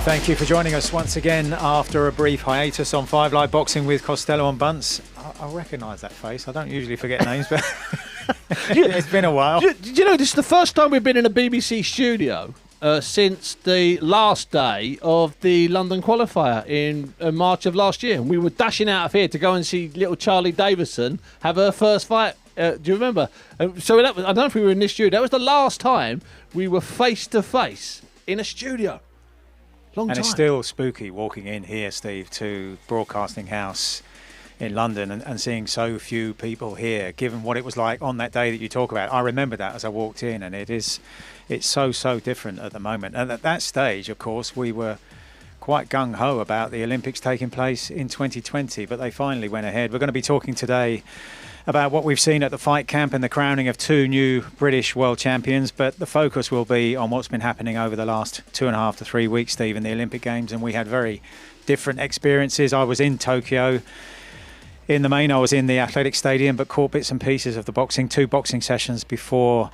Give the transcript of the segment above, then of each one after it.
Thank you for joining us once again after a brief hiatus on 5 Live Boxing with Costello and Bunce. I recognise that face. I don't usually forget names, but it's been a while. Do you know, this is the first time we've been in a BBC studio since the last day of the London qualifier in March of last year. And we were dashing out of here to go and see little Charlie Davison have her first fight. Do you remember? So that was, I don't know if we were in this studio. That was the last time we were face to face in a studio. Long time. It's still spooky walking in here, Steve, to Broadcasting House in London and seeing so few people here, given what it was like on that day that you talk about. I remember that as I walked in, and it's so different at the moment. And at that stage, of course, we were quite gung-ho about the Olympics taking place in 2020, but they finally went ahead. We're going to be talking today about what we've seen at the fight camp and the crowning of 2 new British world champions, but the focus will be on what's been happening over the last 2.5 to 3 weeks, Steve, in the Olympic Games, and we had very different experiences. I was in Tokyo. In the main, I was in the athletic stadium, but caught bits and pieces of the boxing, 2 boxing sessions before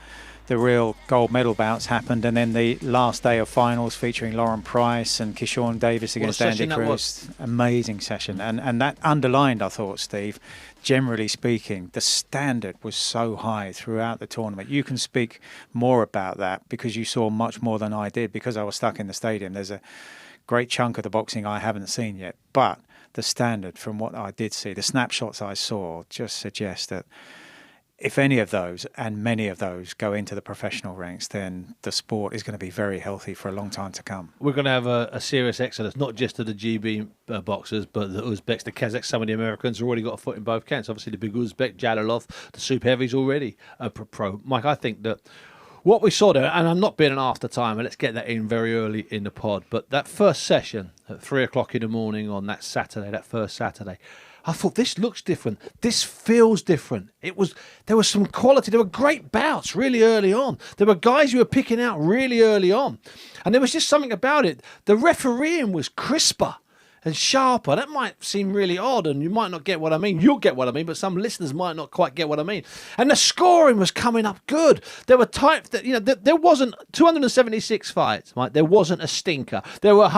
the real gold medal bouts happened, and then the last day of finals featuring Lauren Price and Keyshawn Davis against Andy Cruz. Amazing session, and that underlined, I thought, Steve, generally speaking, the standard was so high throughout the tournament. You can speak more about that because you saw much more than I did because I was stuck in the stadium. There's a great chunk of the boxing I haven't seen yet, but the standard from what I did see, the snapshots I saw, just suggest that if any of those, and many of those, go into the professional ranks, then the sport is going to be very healthy for a long time to come. We're going to have a serious exodus, not just to the GB boxers, but the Uzbeks, the Kazakhs, some of the Americans have already got a foot in both camps. Obviously, the big Uzbek, Jalilov, the super heavies already pro. Mike, I think that what we saw there, and I'm not being an after time, and let's get that in very early in the pod, but that first session at 3 o'clock in the morning on that Saturday, that first Saturday, I thought, this looks different. This feels different. There was some quality. There were great bouts really early on. There were guys who were picking out really early on. And there was just something about it. The refereeing was crisper and sharper. That might seem really odd, and you might not get what I mean. You'll get what I mean, but some listeners might not quite get what I mean. And the scoring was coming up good. There were types that, there wasn't 276 fights, right? There wasn't a stinker. There were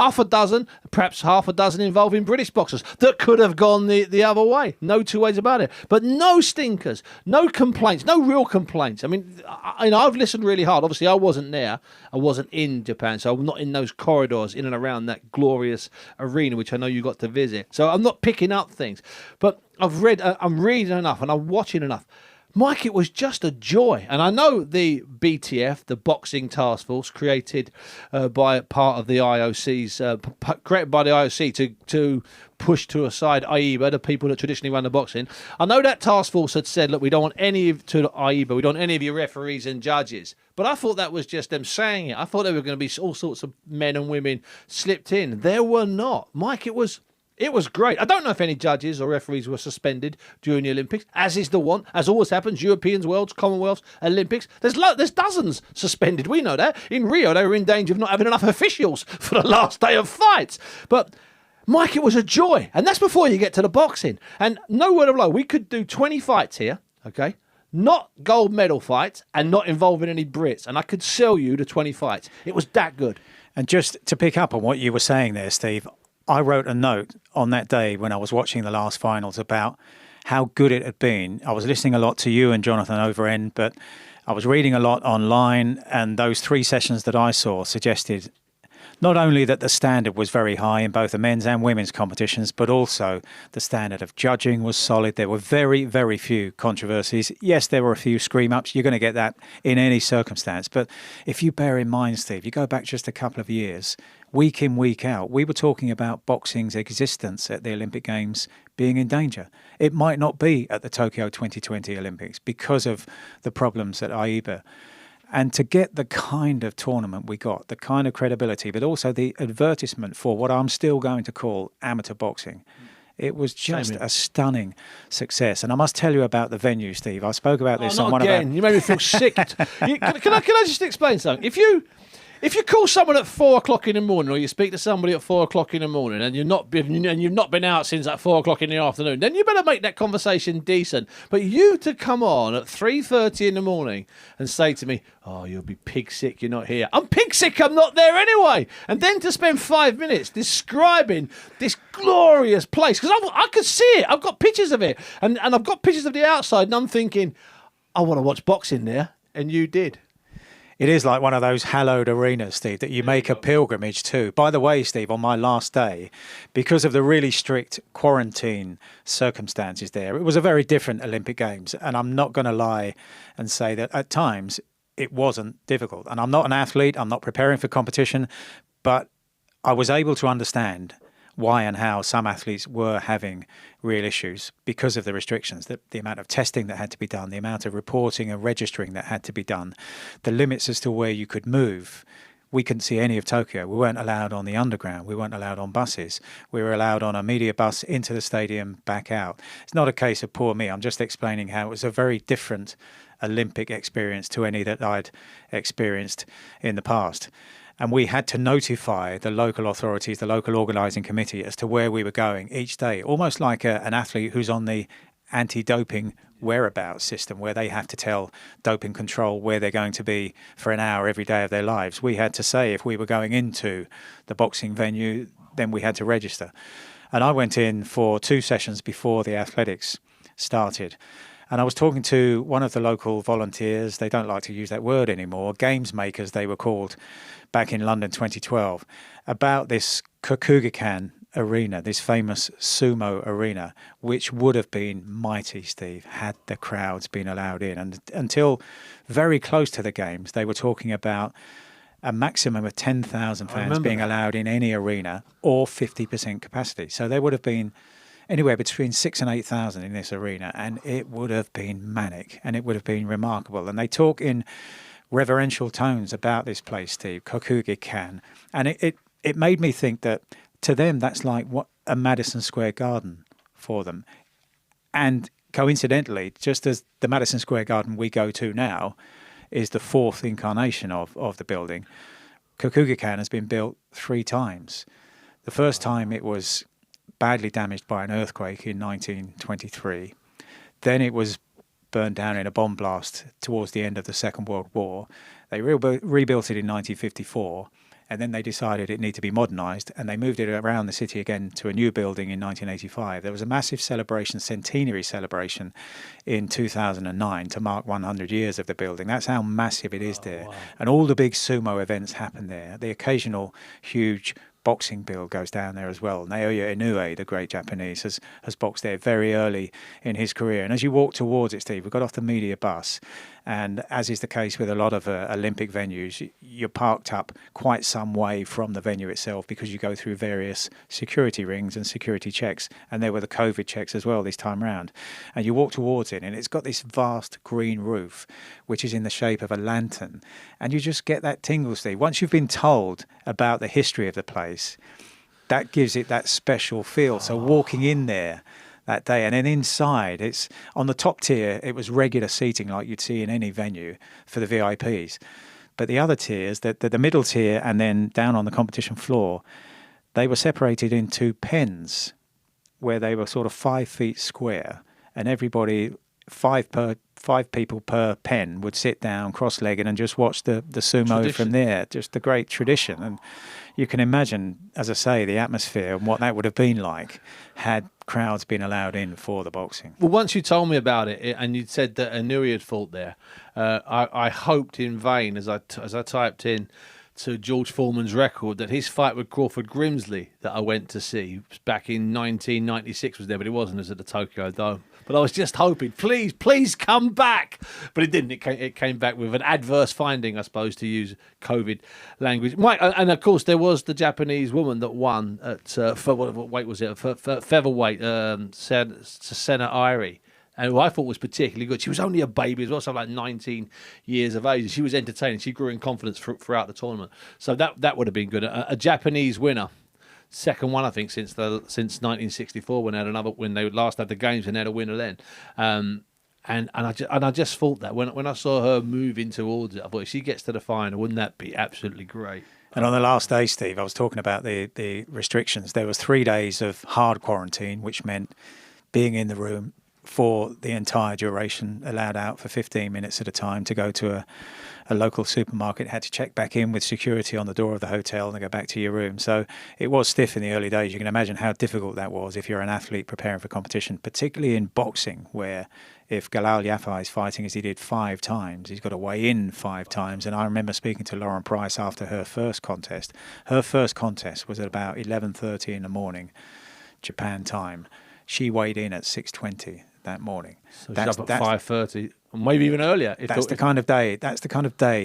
perhaps half a dozen involving British boxers that could have gone the other way. No two ways about it. But no stinkers, no complaints, no real complaints. I mean, I've listened really hard. Obviously, I wasn't there. I wasn't in Japan, so I'm not in those corridors in and around that glorious arena, which I know you got to visit. So I'm not picking up things, but I'm reading enough and I'm watching enough. Mike, it was just a joy. And I know the BTF, the Boxing Task Force, created by part of the IOC's, created by the IOC to push to a side AIBA, the people that traditionally run the boxing. I know that task force had said, look, we don't want any of AIBA, we don't want any of your referees and judges. But I thought that was just them saying it. I thought there were going to be all sorts of men and women slipped in. There were not. Mike, it was great. I don't know if any judges or referees were suspended during the Olympics, as is the one, as always happens, Europeans, Worlds, Commonwealths, Olympics. There's dozens suspended. We know that. In Rio, they were in danger of not having enough officials for the last day of fights. But Mike, it was a joy. And that's before you get to the boxing. And no word of lie, we could do 20 fights here, okay? Not gold medal fights and not involving any Brits. And I could sell you the 20 fights. It was that good. And just to pick up on what you were saying there, Steve, I wrote a note on that day when I was watching the last finals about how good it had been. I was listening a lot to you and Jonathan Overend, but I was reading a lot online, and those 3 sessions that I saw suggested not only that the standard was very high in both the men's and women's competitions, but also the standard of judging was solid. There were very, very few controversies. Yes, there were a few scream-ups. You're going to get that in any circumstance. But if you bear in mind, Steve, you go back just a couple of years, week in, week out, we were talking about boxing's existence at the Olympic Games being in danger. It might not be at the Tokyo 2020 Olympics because of the problems at AIBA. And to get the kind of tournament we got, the kind of credibility, but also the advertisement for what I'm still going to call amateur boxing, it was just a stunning success. And I must tell you about the venue, Steve. I spoke about this on one again. You made me feel sick. Can I just explain something? If If you call someone at 4 o'clock in the morning, or you speak to somebody at 4 o'clock in the morning, and you've not been out since at 4 o'clock in the afternoon, then you better make that conversation decent. But you to come on at 3:30 in the morning and say to me, "Oh, you'll be pig sick. You're not here." I'm pig sick. I'm not there anyway. And then to spend 5 minutes describing this glorious place, because I could see it. I've got pictures of it, and I've got pictures of the outside, and I'm thinking, I want to watch boxing there, and you did. It is like one of those hallowed arenas, Steve, that you make a pilgrimage to. By the way, Steve, on my last day, because of the really strict quarantine circumstances there, it was a very different Olympic Games. And I'm not going to lie and say that at times it wasn't difficult. And I'm not an athlete, I'm not preparing for competition, but I was able to understand why and how some athletes were having real issues because of the restrictions, the amount of testing that had to be done, the amount of reporting and registering that had to be done, the limits as to where you could move. We couldn't see any of Tokyo. We weren't allowed on the underground. We weren't allowed on buses. We were allowed on a media bus into the stadium, back out. It's not a case of poor me. I'm just explaining how it was a very different Olympic experience to any that I'd experienced in the past. And we had to notify the local authorities, the local organising committee, as to where we were going each day, almost like an athlete who's on the anti-doping whereabouts system, where they have to tell doping control where they're going to be for an hour every day of their lives. We had to say if we were going into the boxing venue, then we had to register. And I went in for 2 sessions before the athletics started. And I was talking to one of the local volunteers. They don't like to use that word anymore. Games makers, they were called back in London 2012, about this Kokugikan arena, this famous sumo arena, which would have been mighty, Steve, had the crowds been allowed in. And until very close to the games, they were talking about a maximum of 10,000 fans being allowed in any arena, or 50% capacity. So there would have been anywhere between 6,000 and 8,000 in this arena, and it would have been manic, and it would have been remarkable. And they talk in reverential tones about this place, Steve, Kokugikan, and it made me think that to them that's like what a Madison Square Garden for them. And coincidentally, just as the Madison Square Garden we go to now is the 4th incarnation of the building, Kokugikan has been built 3 times. The first time it was badly damaged by an earthquake in 1923. Then it was burned down in a bomb blast towards the end of the Second World War. They rebuilt it in 1954, and then they decided it needed to be modernised, and they moved it around the city again to a new building in 1985. There was a massive celebration, centenary celebration, in 2009 to mark 100 years of the building. That's how massive it is there. Wow. And all the big sumo events happen there. The occasional huge boxing bill goes down there as well. Naoya Inoue, the great Japanese, has boxed there very early in his career. And as you walk towards it, Steve, we got off the media bus, and as is the case with a lot of Olympic venues, you're parked up quite some way from the venue itself because you go through various security rings and security checks, and there were the COVID checks as well this time round. And you walk towards it, and it's got this vast green roof, which is in the shape of a lantern, and you just get that tingle, Steve. Once you've been told about the history of the place, that gives it that special feel. So walking in there that day, and then inside, it's on the top tier, it was regular seating like you'd see in any venue for the VIPs. But the other tiers, the middle tier and then down on the competition floor, they were separated into pens where they were sort of 5 feet square, and everybody, five people per pen, would sit down cross-legged and just watch the sumo tradition from there. Just the great tradition. And you can imagine, as I say, the atmosphere and what that would have been like had crowds been allowed in for the boxing. Well, once you told me about it, and you'd said that Inouye had fought there, I hoped in vain as I typed in to George Foreman's record that his fight with Crawford Grimsley that I went to see back in 1996 was there, but it wasn't. It was at the Tokyo Dome. But I was just hoping, please come back. But it didn't. It came back with an adverse finding, I suppose, to use COVID language. And of course, there was the Japanese woman that won at what weight was it? For featherweight, Senna Irie. And who I thought was particularly good. She was only a baby as well, something like 19 years of age. And she was entertaining. She grew in confidence throughout the tournament. So that would have been good. A Japanese winner. Second one, I think, since 1964 when they last had the games and they had a winner then. And I just thought that when I saw her moving towards it, I thought if she gets to the final, wouldn't that be absolutely great? And on the last day, Steve, I was talking about the restrictions. There was 3 days of hard quarantine, which meant being in the room for the entire duration, allowed out for 15 minutes at a time to go to a local supermarket, had to check back in with security on the door of the hotel and go back to your room. So it was stiff in the early days. You can imagine how difficult that was if you're an athlete preparing for competition, particularly in boxing, where if Galal Yafai is fighting as he did 5 times, he's got to weigh in 5 times. And I remember speaking to Lauren Price after her first contest. Her first contest was at about 11:30 in the morning, Japan time. She weighed in at 6:20 that morning. So she's up at 5:30, or maybe even earlier. That's the kind of day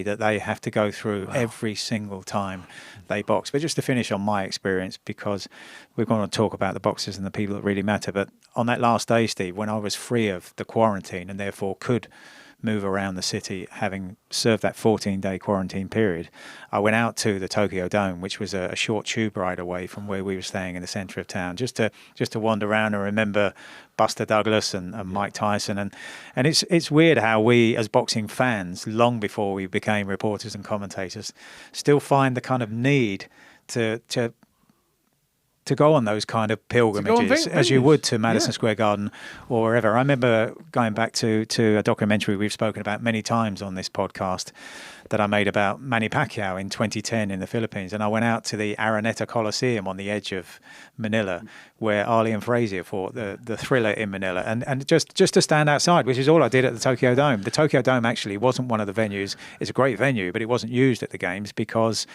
that they have to go through every single time they box. But just to finish on my experience, because we're going to talk about the boxers and the people that really matter. But on that last day, Steve, when I was free of the quarantine and therefore could move around the city, having served that 14-day quarantine period, I went out to the Tokyo Dome, which was a short tube ride away from where we were staying in the centre of town, just to wander around and remember Buster Douglas and Mike Tyson. And it's weird how we, as boxing fans, long before we became reporters and commentators, still find the kind of need to go on those kind of pilgrimages as you would to Madison Square Garden or wherever. I remember going back to a documentary we've spoken about many times on this podcast that I made about Manny Pacquiao in 2010 in the Philippines. And I went out to the Araneta Coliseum on the edge of Manila where Ali and Frazier fought, the thriller in Manila. And just to stand outside, which is all I did at the Tokyo Dome. The Tokyo Dome actually wasn't one of the venues. It's a great venue, but it wasn't used at the games because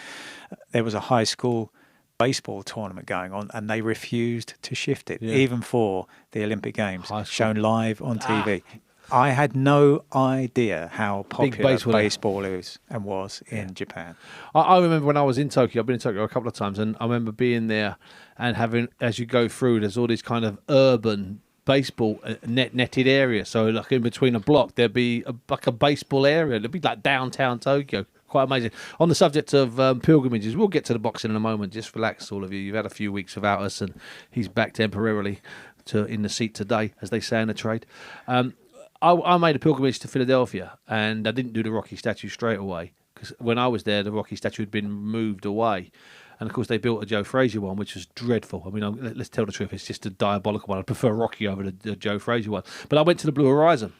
there was a high school baseball tournament going on and they refused to shift it, even for the Olympic Games, shown live on TV. I had no idea how popular baseball is and was in Japan. I remember when I was in Tokyo, I've been in Tokyo a couple of times, and I remember being there and having, as you go through, there's all these kind of urban baseball netted area. So like in between a block, there'd be like a baseball area. It'd be like downtown Tokyo. Quite amazing. On the subject of pilgrimages, we'll get to the boxing in a moment. Just relax, all of you. You've had a few weeks without us, and he's back temporarily in the seat today, as they say in the trade. I made a pilgrimage to Philadelphia, and I didn't do the Rocky statue straight away, because when I was there, the Rocky statue had been moved away. And, of course, they built a Joe Frazier one, which was dreadful. I mean, let's tell the truth, it's just a diabolical one. I prefer Rocky over the Joe Frazier one. But I went to the Blue Horizon.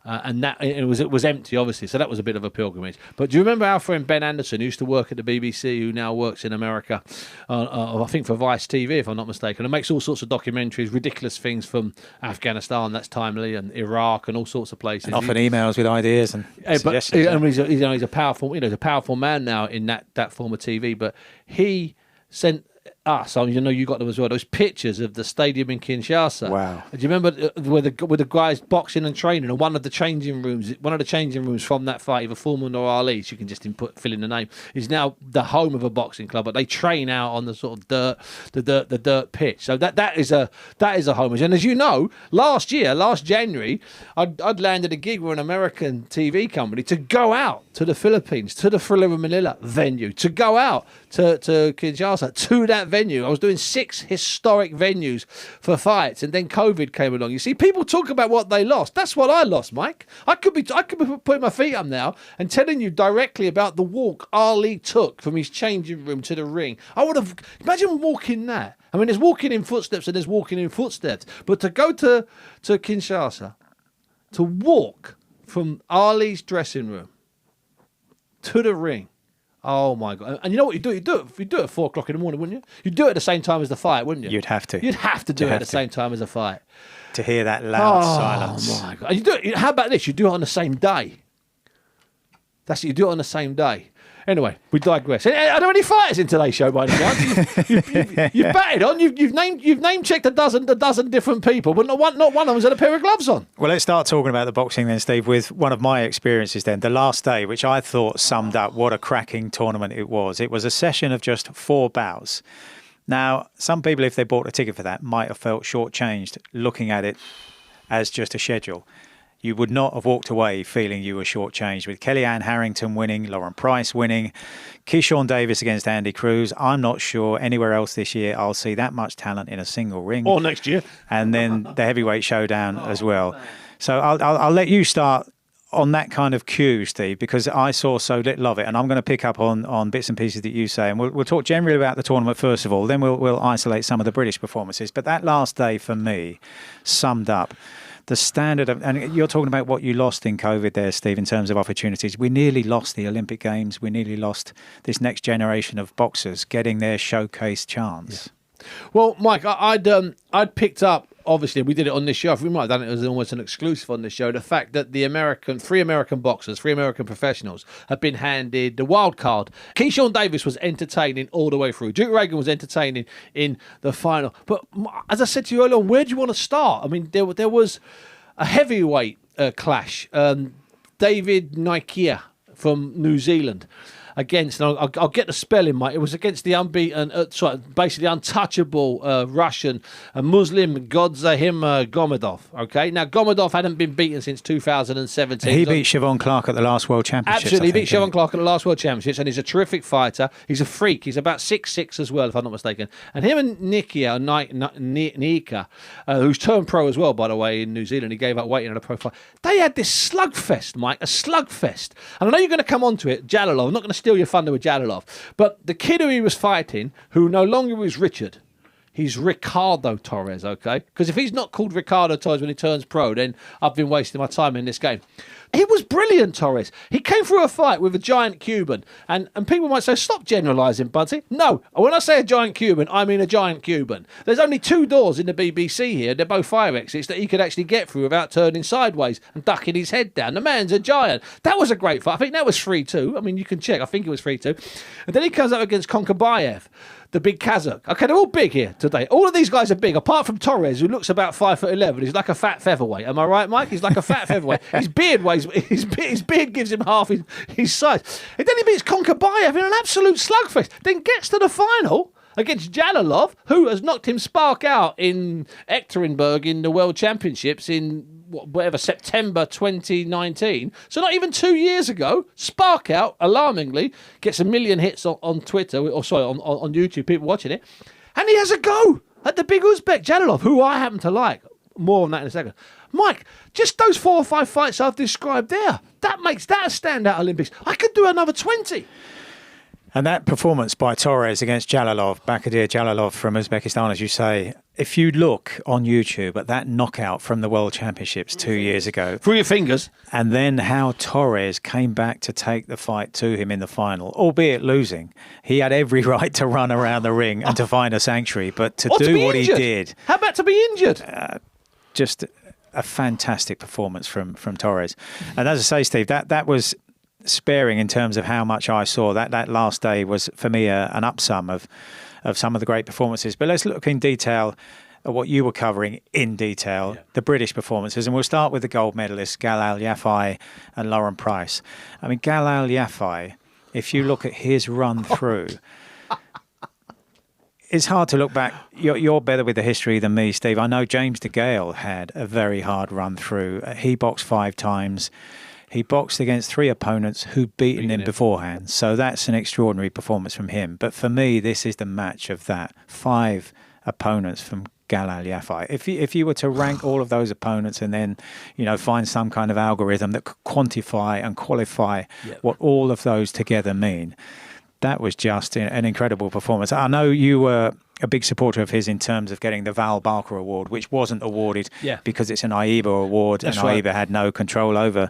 And that it was empty, obviously, so that was a bit of a pilgrimage. But do you remember our friend Ben Anderson, who used to work at the BBC, who now works in America, I think for Vice TV, if I'm not mistaken, and makes all sorts of documentaries, ridiculous things from Afghanistan, that's timely, and Iraq, and all sorts of places. And often emails with ideas and suggestions. And he's a powerful, he's a powerful man now in that form of TV. But he sent us, you got them as well, those pictures of the stadium in Kinshasa. Wow. Do you remember where the guys boxing and training, and one of the changing rooms from that fight, either Foreman or Ali, so you can just fill in the name, is now the home of a boxing club, but they train out on the sort of the dirt pitch. So that is a homage. And as you know, last January, I'd landed a gig with an American TV company to go out to the Philippines, to the Thriller Manila venue, to go out to Kinshasa, to that venue. I was doing 6 historic venues for fights, and then COVID came along. You see, people talk about what they lost. That's what I lost, Mike. I could be putting my feet up now and telling you directly about the walk Ali took from his changing room to the ring. I would have, imagine walking that. I mean, there's walking in footsteps and there's walking in footsteps, but to go to Kinshasa, to walk from Ali's dressing room to the ring. Oh my God! And you know what you do? You do it at 4 o'clock in the morning, wouldn't you? You'd do it at the same time as the fight, wouldn't you? You'd have to. You'd have to do it at the same time as the fight. To hear that loud silence. Oh my God! And you do it. How about this? You do it on the same day. That's it. You do it on the same day. Anyway, we digress. Are there any fighters in today's show by any chance? You've batted on. You've name checked a dozen different people, but not one of them's had a pair of gloves on. Well, let's start talking about the boxing then, Steve, with one of my experiences then. The last day, which I thought summed up what a cracking tournament it was. It was a session of just 4 bouts. Now, some people, if they bought a ticket for that, might have felt shortchanged looking at it as just a schedule. You would not have walked away feeling you were shortchanged with Kellyanne Harrington winning, Lauren Price winning, Keyshawn Davis against Andy Cruz. I'm not sure anywhere else this year I'll see that much talent in a single ring. Or next year. And then the heavyweight showdown as well. Man. So I'll let you start on that kind of cue, Steve, because I saw so little of it, and I'm going to pick up on bits and pieces that you say, and we'll talk generally about the tournament first of all, then we'll isolate some of the British performances. But that last day for me summed up the standard of, and you're talking about what you lost in COVID there, Steve, in terms of opportunities. We nearly lost the Olympic Games. We nearly lost this next generation of boxers getting their showcase chance. Yeah. Well, Mike, I'd picked up, obviously, we did it on this show. We might have done it as almost an exclusive on this show. The fact that the three American boxers, three American professionals have been handed the wild card. Keyshawn Davis was entertaining all the way through. Duke Reagan was entertaining in the final. But as I said to you earlier on, where do you want to start? I mean, there was a heavyweight clash. David Nikia from New Zealand against, and I'll get the spelling, mate. It was against the unbeaten, basically untouchable Russian Muslim Godzahim Gomedov. Okay, now Gomedov hadn't been beaten since 2017. He beat Siobhan Clarke at the last World Championships. Absolutely, he beat Siobhan Clarke at the last World Championships, and he's a terrific fighter. He's a freak. He's about 6'6" as well, if I'm not mistaken. And him and Nika, who's turned pro as well, by the way, in New Zealand, he gave up weight in a pro fight. They had this slugfest, Mike, a slugfest. And I know you're going to come on to it, Jalalov. I'm not going to steal your thunder with Jalalov, but the kid who he was fighting, who no longer is Richard, he's Ricardo Torres, okay? Because if he's not called Ricardo Torres when he turns pro, then I've been wasting my time in this game. He was brilliant, Torres. He came through a fight with a giant Cuban, and people might say, stop generalising, Bunce. No, when I say a giant Cuban, I mean a giant Cuban. There's only two doors in the BBC here. They're both fire exits that he could actually get through without turning sideways and ducking his head down. The man's a giant. That was a great fight. I think that was 3-2. I mean, you can check. I think it was 3-2. And then he comes up against Konkabayev, the big Kazakh. Okay, they're all big here today. All of these guys are big, apart from Torres, who looks about 5'11". He's like a fat featherweight. Am I right, Mike? He's like a fat featherweight. His beard gives him half his size. And then he beats Konkabayev in an absolute slugfest. Then gets to the final against Jalalov, who has knocked him spark out in Ekaterinburg in the World Championships in September 2019. So not even 2 years ago, spark out, alarmingly, gets 1 million hits on Twitter, on YouTube, people watching it. And he has a go at the big Uzbek Jalalov, who I happen to like. More on that in a second. Mike, just those 4 or 5 fights I've described there, that makes that a standout Olympics. I could do another 20. And that performance by Torres against Jalalov, Bakadir Jalalov from Uzbekistan, as you say, if you look on YouTube at that knockout from the World Championships 2 years ago. Through your fingers. And then how Torres came back to take the fight to him in the final, albeit losing. He had every right to run around the ring and to find a sanctuary, but to do what he did. How about to be injured? Just a fantastic performance from Torres. And as I say, Steve, that was sparing in terms of how much I saw. That last day was, for me, an upsum of some of the great performances. But let's look in detail at what you were covering in detail, the British performances. And we'll start with the gold medalists, Galal Yafai and Lauren Price. I mean, Galal Yafai, if you look at his run through, it's hard to look back. You're better with the history than me, Steve. I know James DeGale had a very hard run through. He boxed 5 times. He boxed against 3 opponents who'd beaten him beforehand. So that's an extraordinary performance from him. But for me, this is the match of that. 5 opponents from Galal Yafai. If you were to rank all of those opponents and then, find some kind of algorithm that could quantify and qualify what all of those together mean, that was just an incredible performance. I know you were a big supporter of his in terms of getting the Val Barker Award, which wasn't awarded because it's an AIBA award. That's and AIBA had no control over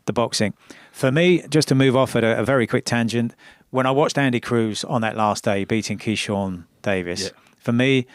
the boxing. For me, just to move off at a very quick tangent, when I watched Andy Cruz on that last day beating Keyshawn Davis, for me,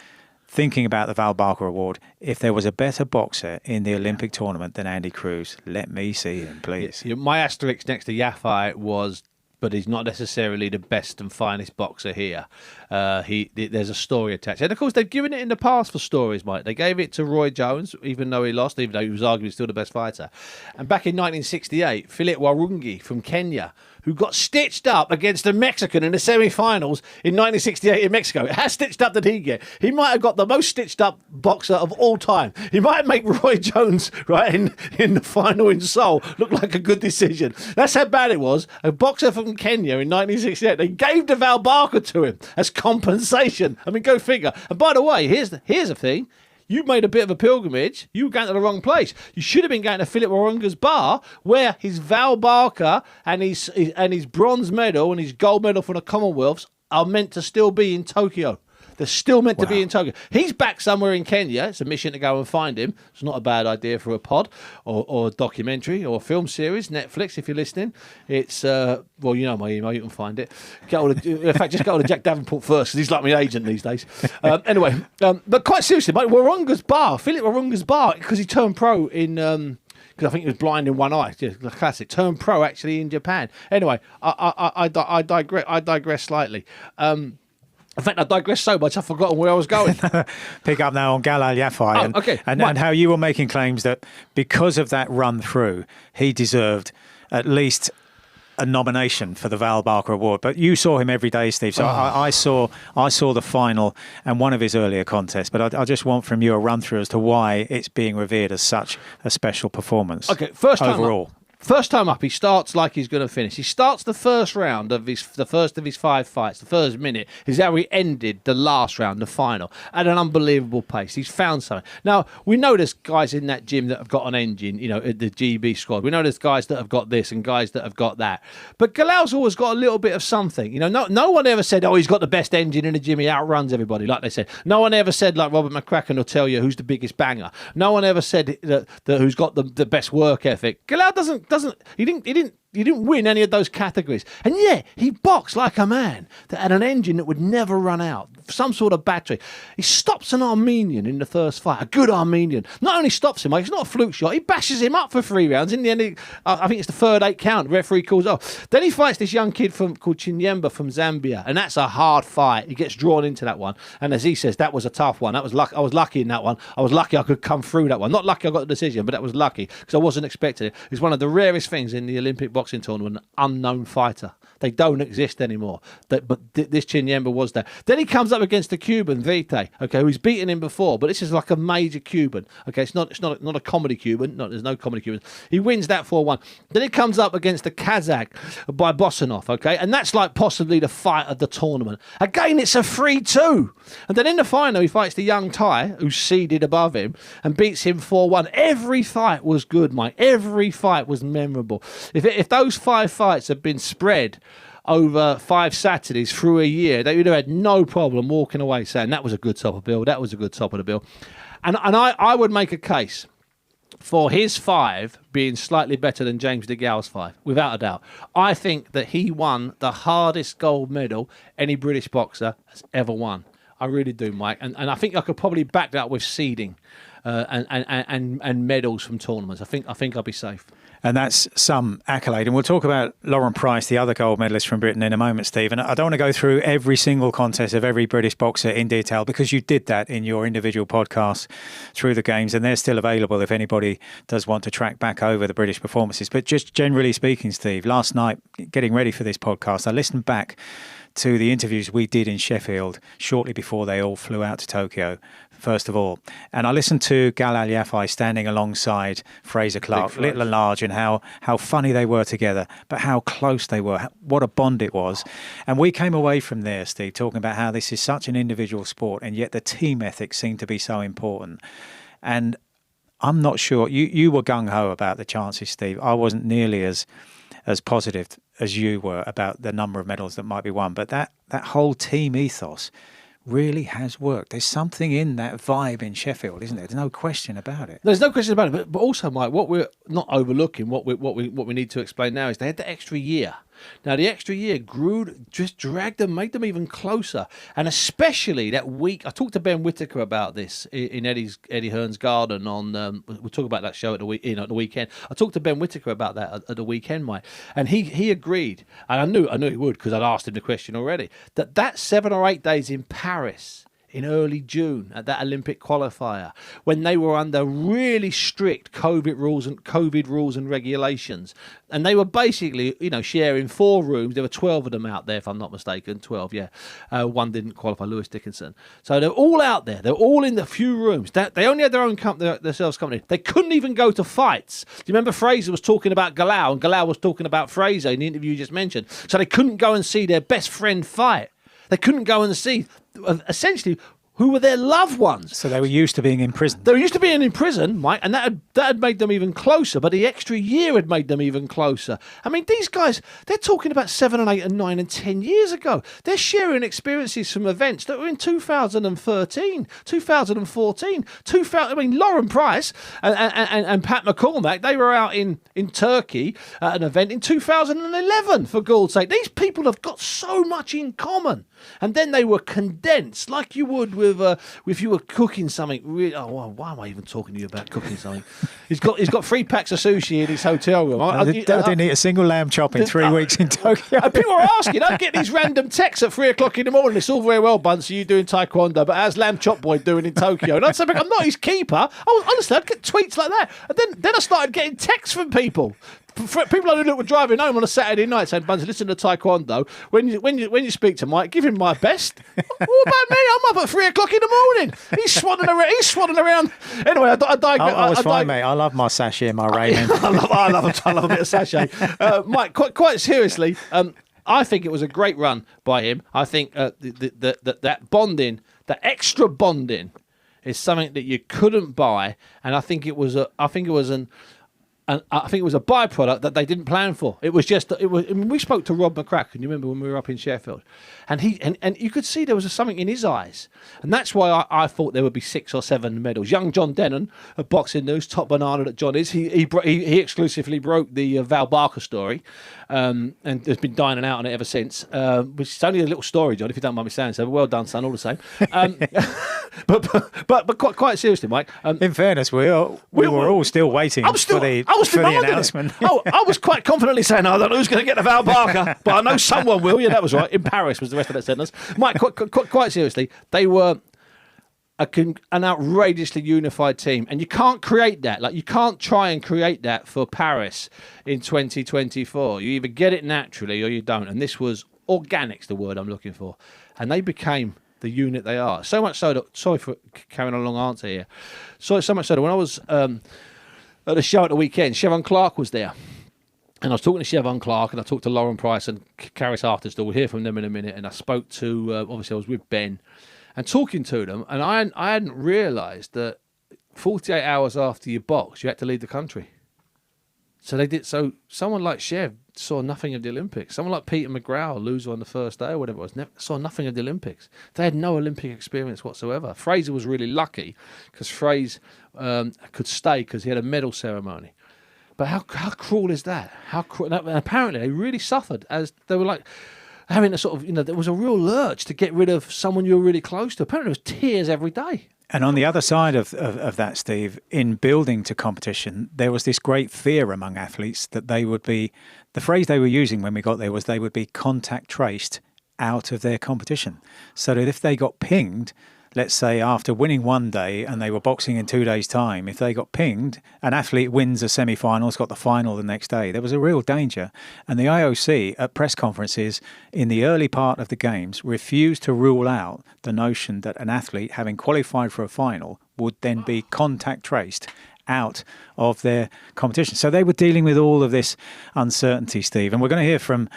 thinking about the Val Barker Award, if there was a better boxer in the Olympic tournament than Andy Cruz, let me see him, please. My asterisk next to Yafai was, but he's not necessarily the best and finest boxer here. There's a story attached. And, of course, they've given it in the past for stories, Mike. They gave it to Roy Jones, even though he lost, even though he was arguably still the best fighter. And back in 1968, Philip Warungi from Kenya, who got stitched up against a Mexican in the semi-finals in 1968 in Mexico. How stitched up did he get? He might have got the most stitched up boxer of all time. He might make Roy Jones, right, in the final in Seoul look like a good decision. That's how bad it was. A boxer from Kenya in 1968. They gave the Val Barker to him as compensation. I mean, go figure. And by the way, here's the thing. You made a bit of a pilgrimage. You were going to the wrong place. You should have been going to Philip Warunga's bar, where his Val Barker and his bronze medal and his gold medal from the Commonwealths are meant to still be in Tokyo. They're still meant to be in Tokyo. He's back somewhere in Kenya. It's a mission to go and find him. It's not a bad idea for a pod or a documentary or a film series. Netflix, if you're listening. It's, well, you know my email. You can find it. In fact, just go to Jack Davenport first, because he's like my agent these days. Anyway, but quite seriously, mate, Warunga's bar, Philip Warunga's bar, because he turned pro in... because I think he was blind in one eye. Yeah, the classic. Turned pro, actually, in Japan. Anyway, I digress slightly. In fact, I digress so much I've forgotten where I was going. Pick up now on Galal Yafai and how you were making claims that because of that run through, he deserved at least a nomination for the Val Barker Award. But you saw him every day, Steve. So I saw the final and one of his earlier contests. But I just want from you a run through as to why it's being revered as such a special performance. Okay, first time overall. First time up, he starts like he's going to finish. He starts the first round of the first of his 5 fights. The first minute is how he ended the last round, the final, at an unbelievable pace. He's found something. Now, we know there's guys in that gym that have got an engine, you know, the GB squad. We know there's guys that have got this and guys that have got that. But Galal's always got a little bit of something. You know, no one ever said, oh, he's got the best engine in the gym. He outruns everybody, like they said. No one ever said, like Robert McCracken will tell you, who's the biggest banger. No one ever said that who's got the best work ethic. Galal doesn't. He didn't win any of those categories. And yet, he boxed like a man that had an engine that would never run out, some sort of battery. He stops an Armenian in the first fight, a good Armenian. Not only stops him, it's not a fluke shot, he bashes him up for 3 rounds. In the end, I think it's the third 8 count, the referee calls off. Then he fights this young kid called Chinyemba from Zambia, and that's a hard fight. He gets drawn into that one. And as he says, that was a tough one. I was lucky in that one. I was lucky I could come through that one. Not lucky I got the decision, but that was lucky, because I wasn't expecting it. It's one of the rarest things in the Olympic boxing tournament, an unknown fighter. They don't exist anymore. But this Chinyemba was there. Then he comes up against the Cuban, Vite, okay, who's beaten him before, but this is like a major Cuban. Okay, it's not a comedy Cuban. No, there's no comedy Cuban. He wins that 4-1. Then he comes up against the Kazakh by Bosanov, okay, and that's like possibly the fight of the tournament. Again, it's a 3-2. And then in the final, he fights the young Thai, who's seeded above him, and beats him 4-1. Every fight was good, Mike. Every fight was memorable. If those 5 fights had been spread over 5 Saturdays through a year, they would have had no problem walking away saying that was a good top of the bill, that was a good top of the bill. And I would make a case for his 5 being slightly better than James DeGale's 5, without a doubt. I think that he won the hardest gold medal any British boxer has ever won. I really do, Mike. And I think I could probably back that with seeding and medals from tournaments. I think I'll be safe. And that's some accolade. And we'll talk about Lauren Price, the other gold medalist from Britain, in a moment, Steve. And I don't want to go through every single contest of every British boxer in detail, because you did that in your individual podcast through the games, and they're still available if anybody does want to track back over the British performances. But just generally speaking, Steve, last night, getting ready for this podcast, I listened back to the interviews we did in Sheffield shortly before they all flew out to Tokyo, first of all. And I listened to Galal Yafai standing alongside Fraser Clark, little and large, and how funny they were together, but how close they were, what a bond it was. And we came away from there, Steve, talking about how this is such an individual sport, and yet the team ethics seem to be so important. And I'm not sure, you were gung-ho about the chances, Steve. I wasn't nearly as positive as you were about the number of medals that might be won. But that whole team ethos really has worked. There's something in that vibe in Sheffield, isn't there? There's no question about it. There's no question about it. But also, Mike, what we're not overlooking, what we need to explain now is they had the extra year. Now, the extra year just dragged them, made them even closer. And especially that week, I talked to Ben Whittaker about this in Eddie Hearn's garden on, we'll talk about that show at the weekend. I talked to Ben Whittaker about that at the weekend, Mike. And he agreed, and I knew he would, because I'd asked him the question already, that 7 or 8 days in Paris in early June at that Olympic qualifier, when they were under really strict COVID rules and regulations, and they were basically, sharing 4 rooms. There were 12 of them out there, if I'm not mistaken. 12, yeah. One didn't qualify, Lewis Dickinson. So they're all out there. They're all in the few rooms. They only had their own themselves company. They couldn't even go to fights. Do you remember Fraser was talking about Galal, and Galal was talking about Fraser in the interview you just mentioned? So they couldn't go and see their best friend fight. They couldn't go and see, essentially, who were their loved ones. So they were used to being in prison. They were used to being in prison, Mike, and that had made them even closer, but the extra year had made them even closer. I mean, these guys, they're talking about 7 and 8 and 9 and 10 years ago. They're sharing experiences from events that were in 2013, 2014, 2000. I mean, Lauren Price and Pat McCormack, they were out in Turkey at an event in 2011, for Gord's sake. These people have got so much in common. And then they were condensed, like you would with if you were cooking something. Why am I even talking to you about cooking something? He's got 3 packs of sushi in his hotel room. I didn't eat a single lamb chop in 3 weeks in Tokyo. And people are asking, I get these random texts at 3 o'clock in the morning. It's all very well, Bunce, you doing taekwondo, but how's Lamb Chop Boy doing in Tokyo? And I'd say, I'm not his keeper. Honestly, I'd get tweets like that. And then I started getting texts from people. People I knew that were driving home on a Saturday night saying, Bunce, listen to taekwondo. When you speak to Mike, give him my best. What about me? I'm up at 3 o'clock in the morning. He's swanning around. Anyway, I was fine, mate. I love my sachet and my raiment. I love a bit of sachet. Mike, quite seriously, I think it was a great run by him. I think that bonding, that extra bonding, is something that you couldn't buy, and I think it was a byproduct that they didn't plan for. It was just, I mean, we spoke to Rob McCracken, you remember when we were up in Sheffield, and you could see there was something in his eyes, and that's why I thought there would be 6 or 7 medals. Young John Dennon of Boxing News, top banana that John is, he exclusively broke the Val Barker story, and has been dining out on it ever since. Which is only a little story, John, if you don't mind me saying so. Well done, son, all the same. But quite seriously, Mike. In fairness, we were all still waiting for the announcement. I was quite confidently saying, I don't know who's going to get the Val Barker, but I know someone will. Yeah, that was right. In Paris was the rest of that sentence. Mike, quite seriously, they were an outrageously unified team, and you can't create that. Like, you can't try and create that for Paris in 2024. You either get it naturally or you don't. And this was organic's the word I'm looking for, and they became the unit they are. So much so that, sorry for carrying on a long answer here. So much so that when I was at the show at the weekend, Chevron Clark was there. And I was talking to Chevron Clark, and I talked to Lauren Price and Karis Artisdale. We'll hear from them in a minute. And I spoke to, obviously I was with Ben, and talking to them, and I hadn't realised that 48 hours after you box, you had to leave the country. So they did. So someone like Chev saw nothing of the Olympics. Someone like Peter McGraw, loser on the first day or whatever it was, saw nothing of the Olympics. They had no Olympic experience whatsoever. Fraser was really lucky because Fraser could stay because he had a medal ceremony. But how cruel is that? How cruel? And apparently they really suffered, as they were like having a sort of, there was a real lurch to get rid of someone you were really close to. Apparently there was tears every day. And on the other side of that, Steve, in building to competition, there was this great fear among athletes that they would be, the phrase they were using when we got there was they would be contact traced out of their competition. So that if they got pinged, let's say after winning one day and they were boxing in 2 days' time, if they got pinged, an athlete wins a semi-finals, got the final the next day, there was a real danger. And the IOC at press conferences in the early part of the games refused to rule out the notion that an athlete, having qualified for a final, would then be contact traced out of their competition. So they were dealing with all of this uncertainty, Steve. And we're going to hear from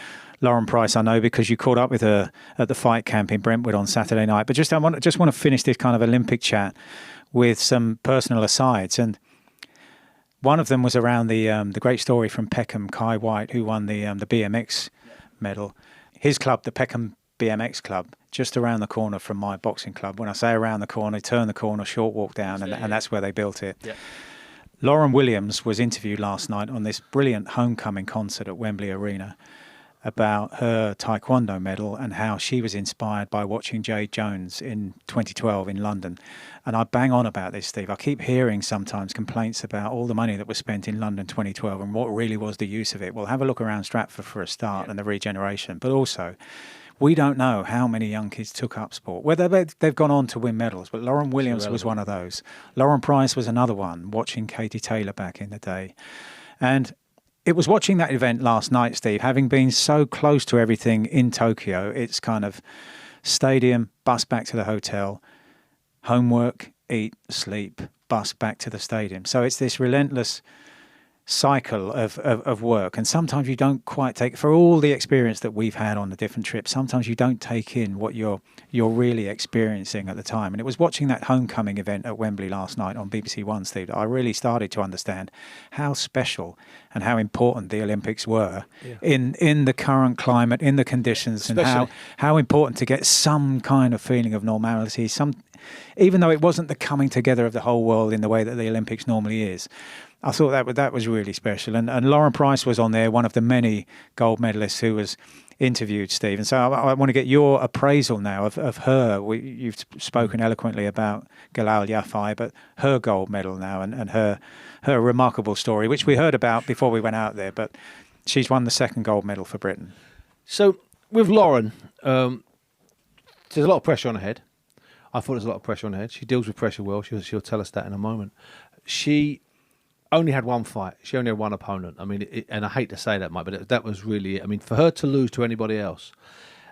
Lauren Price, I know, because you caught up with her at the fight camp in Brentwood on Saturday night. But I want to finish this kind of Olympic chat with some personal asides. And one of them was around the great story from Peckham, Kai White, who won the BMX medal. His club, the Peckham BMX Club, just around the corner from my boxing club. When I say around the corner, turn the corner, short walk down, and that's where they built it. Yeah. Lauren Williams was interviewed last night on this brilliant homecoming concert at Wembley Arena about her taekwondo medal and how she was inspired by watching Jade Jones in 2012 in London. And I bang on about this, Steve. I keep hearing sometimes complaints about all the money that was spent in London 2012 and what really was the use of it. Well, have a look around Stratford for a start and the regeneration. But also, we don't know how many young kids took up sport. Whether they've gone on to win medals, but Lauren Williams was one of those. Lauren Price was another one, watching Katie Taylor back in the day. And it was watching that event last night, Steve, having been so close to everything in Tokyo. It's kind of stadium, bus back to the hotel, homework, eat, sleep, bus back to the stadium. So it's this relentless cycle of work, and sometimes you don't quite take, for all the experience that we've had on the different trips, sometimes you don't take in what you're really experiencing at the time. And it was watching that homecoming event at Wembley last night on BBC One, Steve, that I really started to understand how special and how important the Olympics were in the current climate, in the conditions, especially, and how important to get some kind of feeling of normality, even though it wasn't the coming together of the whole world in the way that the Olympics normally is. I thought that was really special. And Lauren Price was on there, one of the many gold medalists who was interviewed, Steve. And so I want to get your appraisal now of her. You've spoken eloquently about Galal Yafai, but her gold medal now and her remarkable story, which we heard about before we went out there. But she's won the second gold medal for Britain. So with Lauren, there's a lot of pressure on her head. I thought there's a lot of pressure on her head. She deals with pressure well. She'll tell us that in a moment. She only had one fight. She only had one opponent. I mean, and I hate to say that, Mike, but that was really it. I mean, for her to lose to anybody else,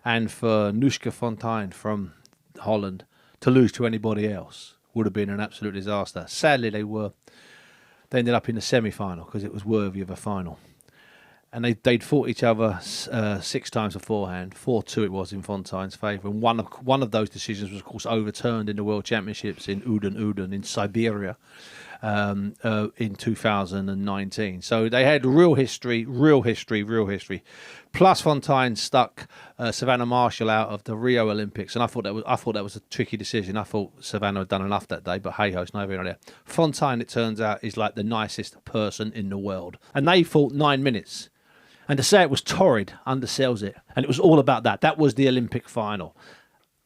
and for Nushka Fontaine from Holland to lose to anybody else would have been an absolute disaster. Sadly, they ended up in the semi-final because it was worthy of a final. And they'd fought each other 6 times beforehand. 4-2 it was in Fontaine's favour. And one of those decisions was, of course, overturned in the World Championships in Udan in Siberia in 2019. So they had real history. Plus Fontaine stuck Savannah Marshall out of the Rio Olympics, and I thought that was a tricky decision. I thought Savannah had done enough that day, but hey ho, it's neither here nor there. Fontaine, it turns out, is like the nicest person in the world, and they fought 9 minutes. And to say it was torrid undersells it, and it was all about that. That was the Olympic final.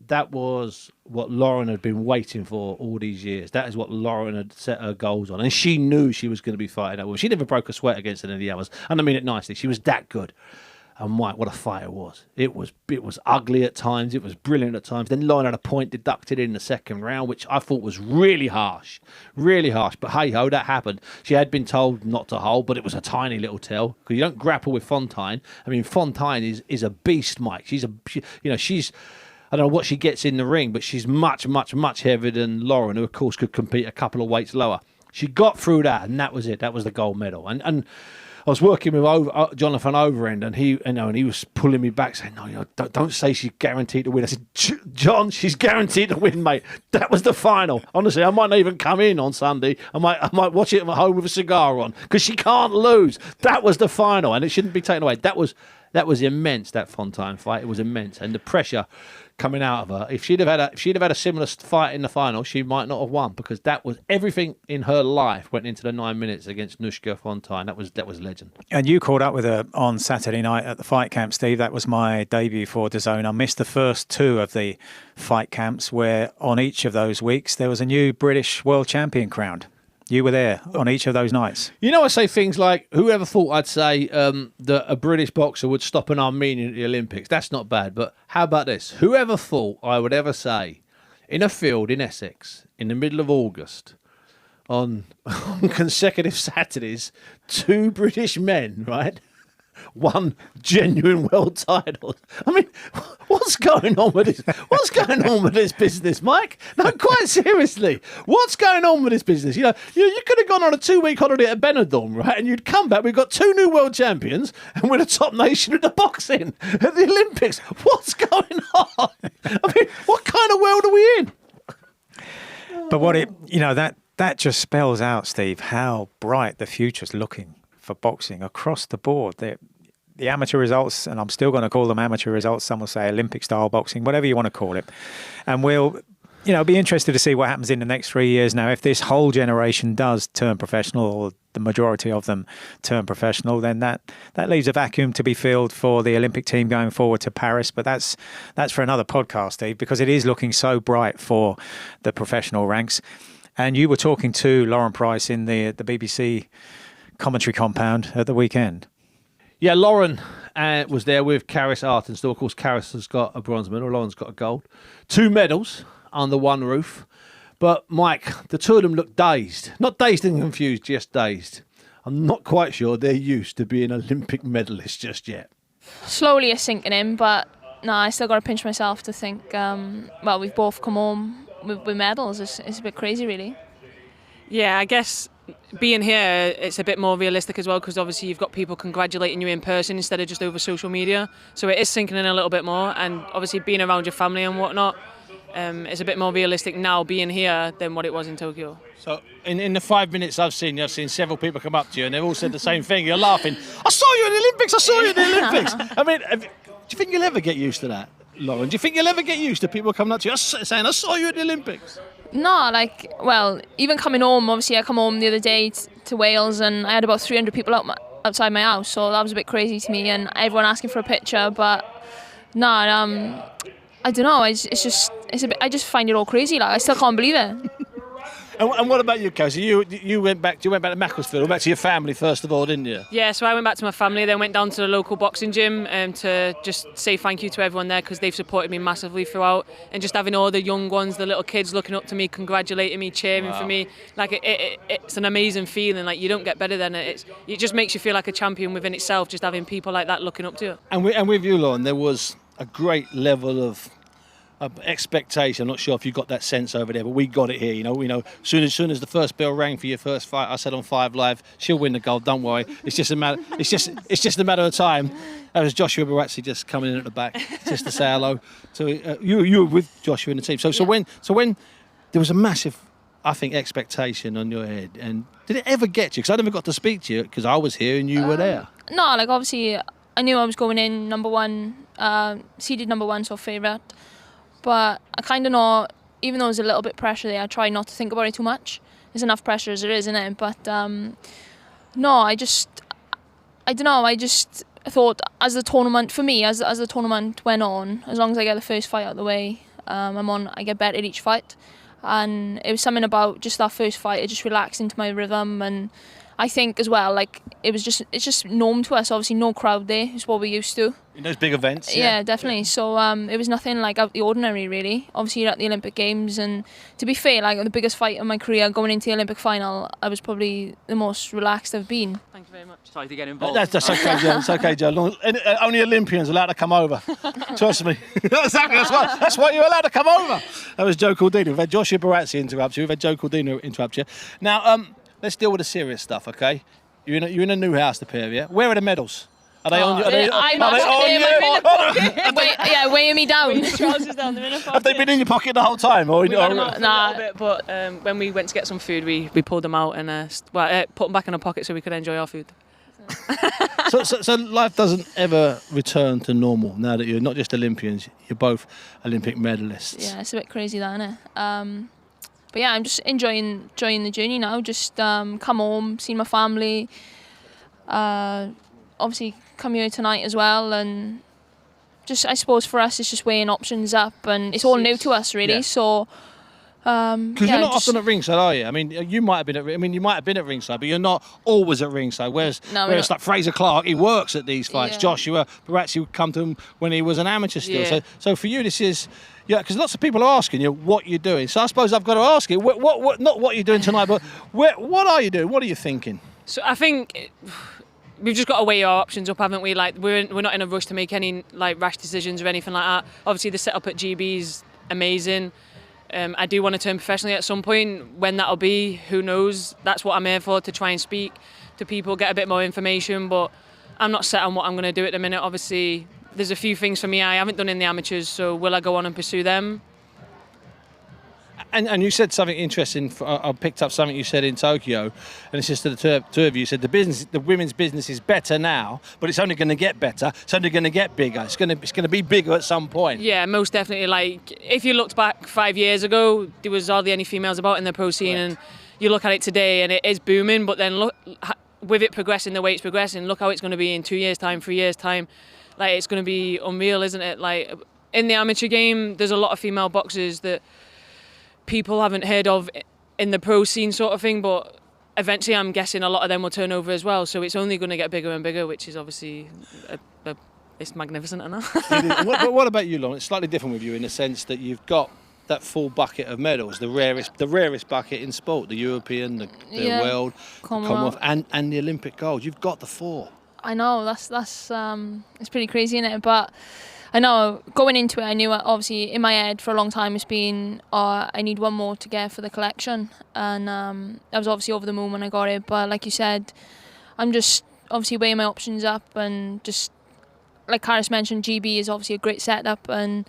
That was what Lauren had been waiting for all these years. That is what Lauren had set her goals on. And she knew she was going to be fighting that well. She never broke a sweat against any of the others. And I mean it nicely. She was that good. And Mike, what a fight it was. It was ugly at times. It was brilliant at times. Then Lauren had a point deducted in the second round, which I thought was really harsh. Really harsh. But hey-ho, that happened. She had been told not to hold, but it was a tiny little tell. Because you don't grapple with Fontaine. I mean, Fontaine is a beast, Mike. She's I don't know what she gets in the ring, but she's much, much, much heavier than Lauren, who, of course, could compete a couple of weights lower. She got through that, and that was it. That was the gold medal. And I was working with Jonathan Overend, and he was pulling me back, saying, "No, don't say she's guaranteed to win." I said, "John, she's guaranteed to win, mate. That was the final. Honestly, I might not even come in on Sunday. I might watch it at home with a cigar on because she can't lose. That was the final, and it shouldn't be taken away. That was immense. That Fontaine fight, it was immense, and the pressure coming out of her. If she'd have had a similar fight in the final, she might not have won, because that was everything in her life went into the 9 minutes against Nushka Fontaine. That was legend. And you caught up with her on Saturday night at the fight camp, Steve. That was my debut for DAZN. I missed the first 2 of the fight camps, where on each of those weeks there was a new British world champion crowned. You were there on each of those nights. You know, I say things like, whoever thought I'd say that a British boxer would stop an Armenian at the Olympics? That's not bad. But how about this? Whoever thought I would ever say, in a field in Essex, in the middle of August, on consecutive Saturdays, 2 British men, right, won genuine world titles. I mean, what's going on with this? What's going on with this business, Mike? No, quite seriously, what's going on with this business? You could have gone on a 2-week holiday at Benidorm, right? And you'd come back. We've got 2 new world champions, and we're the top nation of the boxing at the Olympics. What's going on? I mean, what kind of world are we in? But that just spells out, Steve, how bright the future's looking for boxing across the board. The amateur results, and I'm still going to call them amateur results, some will say Olympic-style boxing, whatever you want to call it. And we'll be interested to see what happens in the next 3 years now. If this whole generation does turn professional, or the majority of them turn professional, then that leaves a vacuum to be filled for the Olympic team going forward to Paris. But that's for another podcast, Steve, because it is looking so bright for the professional ranks. And you were talking to Lauren Price in the BBC commentary compound at the weekend. Yeah, Lauren was there with Karis Artenstall. Of course, Karis has got a bronze medal. Lauren's got a gold. 2 medals under one roof. But, Mike, the 2 of them look dazed. Not dazed and confused, just dazed. I'm not quite sure they're used to being Olympic medalists just yet. Slowly it's sinking in, but no, I still got to pinch myself to think, we've both come home with medals. It's a bit crazy, really. Yeah, I guess being here, it's a bit more realistic as well, because obviously you've got people congratulating you in person instead of just over social media. So it is sinking in a little bit more, and obviously being around your family and whatnot, it's a bit more realistic now being here than what it was in Tokyo. So in the 5 minutes I've seen several people come up to you and they've all said the same thing. You're laughing. I saw you in the Olympics. I saw you in the Olympics. I mean, do you think you'll ever get used to that, Lauren? Do you think you'll ever get used to people coming up to you saying, I saw you at the Olympics? No, even coming home, obviously I come home the other day to Wales and I had about 300 people outside my house, so that was a bit crazy to me, and everyone asking for a picture, but no, I don't know, I just find it all crazy, I still can't believe it. And what about you, Cozy? You went back to Macclesfield, back to your family first of all, didn't you? Yeah, so I went back to my family, then went down to the local boxing gym to just say thank you to everyone there, because they've supported me massively throughout, and just having all the young ones, the little kids looking up to me, congratulating me, cheering for me, it's an amazing feeling. You don't get better than it. It just makes you feel like a champion within itself, just having people like that looking up to you. And with you, Lauren, there was a great level of expectation. I'm not sure if you got that sense over there, but we got it here. Soon as the first bell rang for your first fight, I said on 5 Live, she'll win the gold. Don't worry. It's just a matter. It's just a matter of time. That was Joshua Barazzi just coming in at the back just to say hello. So you were with Joshua in the team. So when there was a massive, I think, expectation on your head, and did it ever get you? Because I never got to speak to you because I was here and you were there. No, obviously I knew I was going in number one, seeded number one, so favourite. But I kind of know, even though there's a little bit pressure there, I try not to think about it too much. There's enough pressure as it is, isn't it? But no, I don't know, I just thought as the tournament, for me, as the tournament went on, as long as I get the first fight out of the way, I get better at each fight. And it was something about just that first fight, it just relaxed into my rhythm, and I think as well, it's just norm to us. Obviously, no crowd there is what we're used to. In those big events. Yeah, definitely. So it was nothing out of the ordinary, really. Obviously, you're at the Olympic Games, and to be fair, the biggest fight of my career, going into the Olympic final, I was probably the most relaxed I've been. Thank you very much. Sorry to get involved. That's okay, Joe. It's okay, Joe. Only Olympians are allowed to come over. Trust me. Exactly. That's why you're allowed to come over. That was Joe Cordino. We've had Joshua Barazzi interrupt you. We've had Joe Cordino interrupt you. Now, let's deal with the serious stuff, okay? You're in a new house, the pair of you. Where are the medals? Are they on you? Weighing me down. The trousers down, they're in a pocket. Have they been in your pocket the whole time? We got them out for a little bit, but when we went to get some food, we pulled them out and put them back in our pocket so we could enjoy our food. So life doesn't ever return to normal now that you're not just Olympians, you're both Olympic medalists. Yeah, it's a bit crazy, that, isn't it? But yeah, I'm just enjoying the journey now. Just come home, see my family. Obviously, come here tonight as well, and just I suppose for us, it's just weighing options up, and it's all new to us, really. Yeah. So. Because you're not often at ringside, are you? I mean, you might have been at ringside, but you're not always at ringside. Whereas like Fraser Clark, he works at these fights. Yeah. Joshua Barazzi would come to him when he was an amateur still. Yeah. So for you, this is because lots of people are asking you what you're doing. So I suppose I've got to ask you, what not what you're doing tonight, but what are you doing? What are you thinking? So I think we've just got to weigh our options up, haven't we? We're not in a rush to make any rash decisions or anything like that. Obviously, the setup at GB is amazing. I do want to turn professionally at some point. When that'll be, who knows? That's what I'm here for, to try and speak to people, get a bit more information. But I'm not set on what I'm going to do at the minute. Obviously, there's a few things for me I haven't done in the amateurs, so will I go on and pursue them? And you said something interesting. I picked up something you said in Tokyo, and it's just to the two of you. You said the women's business is better now, but it's only going to get better. It's only going to get bigger. It's going to be bigger at some point. Yeah, most definitely. If you looked back 5 years ago, there was hardly any females about in the pro scene, and you look at it today, and it is booming. But then look, with it progressing the way it's progressing, look how it's going to be in 2 years' time, 3 years' time. It's going to be unreal, isn't it? In the amateur game, there's a lot of female boxers that people haven't heard of in the pro scene sort of thing, but eventually I'm guessing a lot of them will turn over as well, so it's only going to get bigger and bigger, which is obviously it's magnificent enough. But what about you, Lauren? It's slightly different with you in the sense that you've got that full bucket of medals, the rarest bucket in sport, the European, the World, Commonwealth, and the Olympic gold. You've got the 4. I know, that's it's pretty crazy, isn't it? But I know going into it, I knew obviously in my head for a long time it's been, I need one more to get for the collection, and I was obviously over the moon when I got it. But like you said, I'm just obviously weighing my options up, and just like Karis mentioned, GB is obviously a great setup, and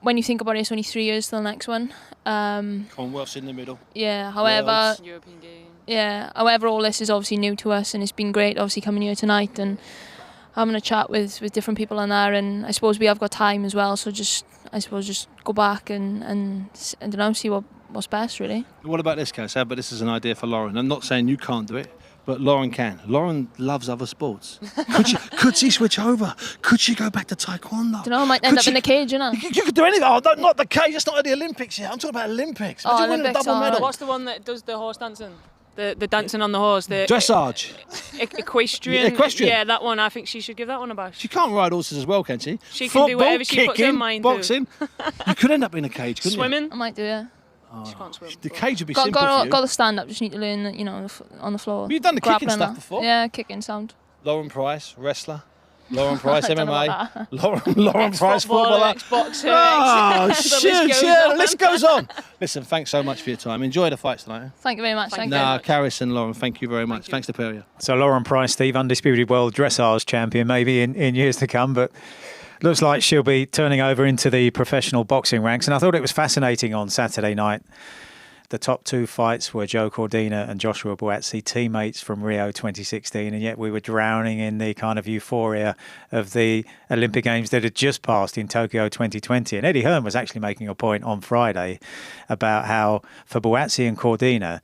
when you think about it, it's only 3 years till the next one. Commonwealth's in the middle. Yeah. However, European Games. yeah. However, all this is obviously new to us, and it's been great. Obviously coming here tonight and having a chat with different people on there, and I suppose we have got time as well. So just go back and I don't know, see what's best really. What about this, Cass? How about this as an idea for Lauren? I'm not saying you can't do it, but Lauren can. Lauren loves other sports. Could she switch over? Could she go back to taekwondo? I don't know, I might end up in the cage, you know. You could do anything. Oh, not the cage. That's not at the Olympics yet. I'm talking about Olympics. Imagine winning a Olympics, double medal. What's the one that does the horse dancing? The dancing on the horse. The Dressage. Equestrian. Equestrian. Yeah, that one. I think she should give that one a bash. She can't ride horses as well, can she? She can do whatever she puts her kicking, mind to. boxing. You could end up in a cage, couldn't Swimming. I might do, yeah. She can't swim. you? The cage would be simple for Got you. to stand up. Just need to learn, you know, on the floor. You've done the kicking Grappling stuff that. before. Yeah, kicking sound. Lauren Price, wrestler. Lauren Price, I don't know MMA. about Lauren Price, footballer. Ex-boxer. Oh, The shoot, the list goes on. Listen, thanks so much for your time. Enjoy the fights tonight. Thank you very much. Thank you. No, Karis and Lauren, thank you very much. Thanks to pair of you. So Lauren Price, Steve, undisputed world dressage champion, maybe in years to come, but looks like she'll be turning over into the professional boxing ranks. And I thought it was fascinating on Saturday night. The top two fights were Joe Cordina and Joshua Buatsi, teammates from Rio 2016, and yet we were drowning in the kind of euphoria of the Olympic Games that had just passed in Tokyo 2020. And Eddie Hearn was actually making a point on Friday about how for Buatsi and Cordina,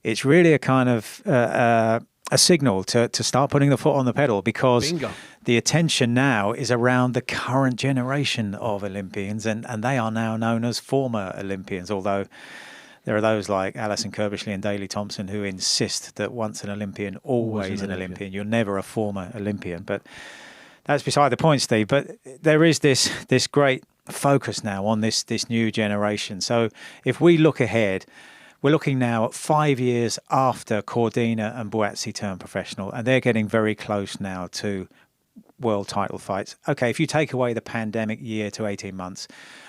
it's really a kind of a signal to start putting the foot on the pedal, because Bingo. the attention now is around the current generation of Olympians, and they are now known as former Olympians, although there are those like Alison Kirbishley and Daley Thompson who insist that once an Olympian, always an Olympian. You're never a former Olympian. But that's beside the point, Steve. But there is this great focus now on this new generation. So if we look ahead, we're looking now at 5 years after Cordina and Buatsi turned professional, and they're getting very close now to world title fights. Okay, if you take away the pandemic year to 18 months,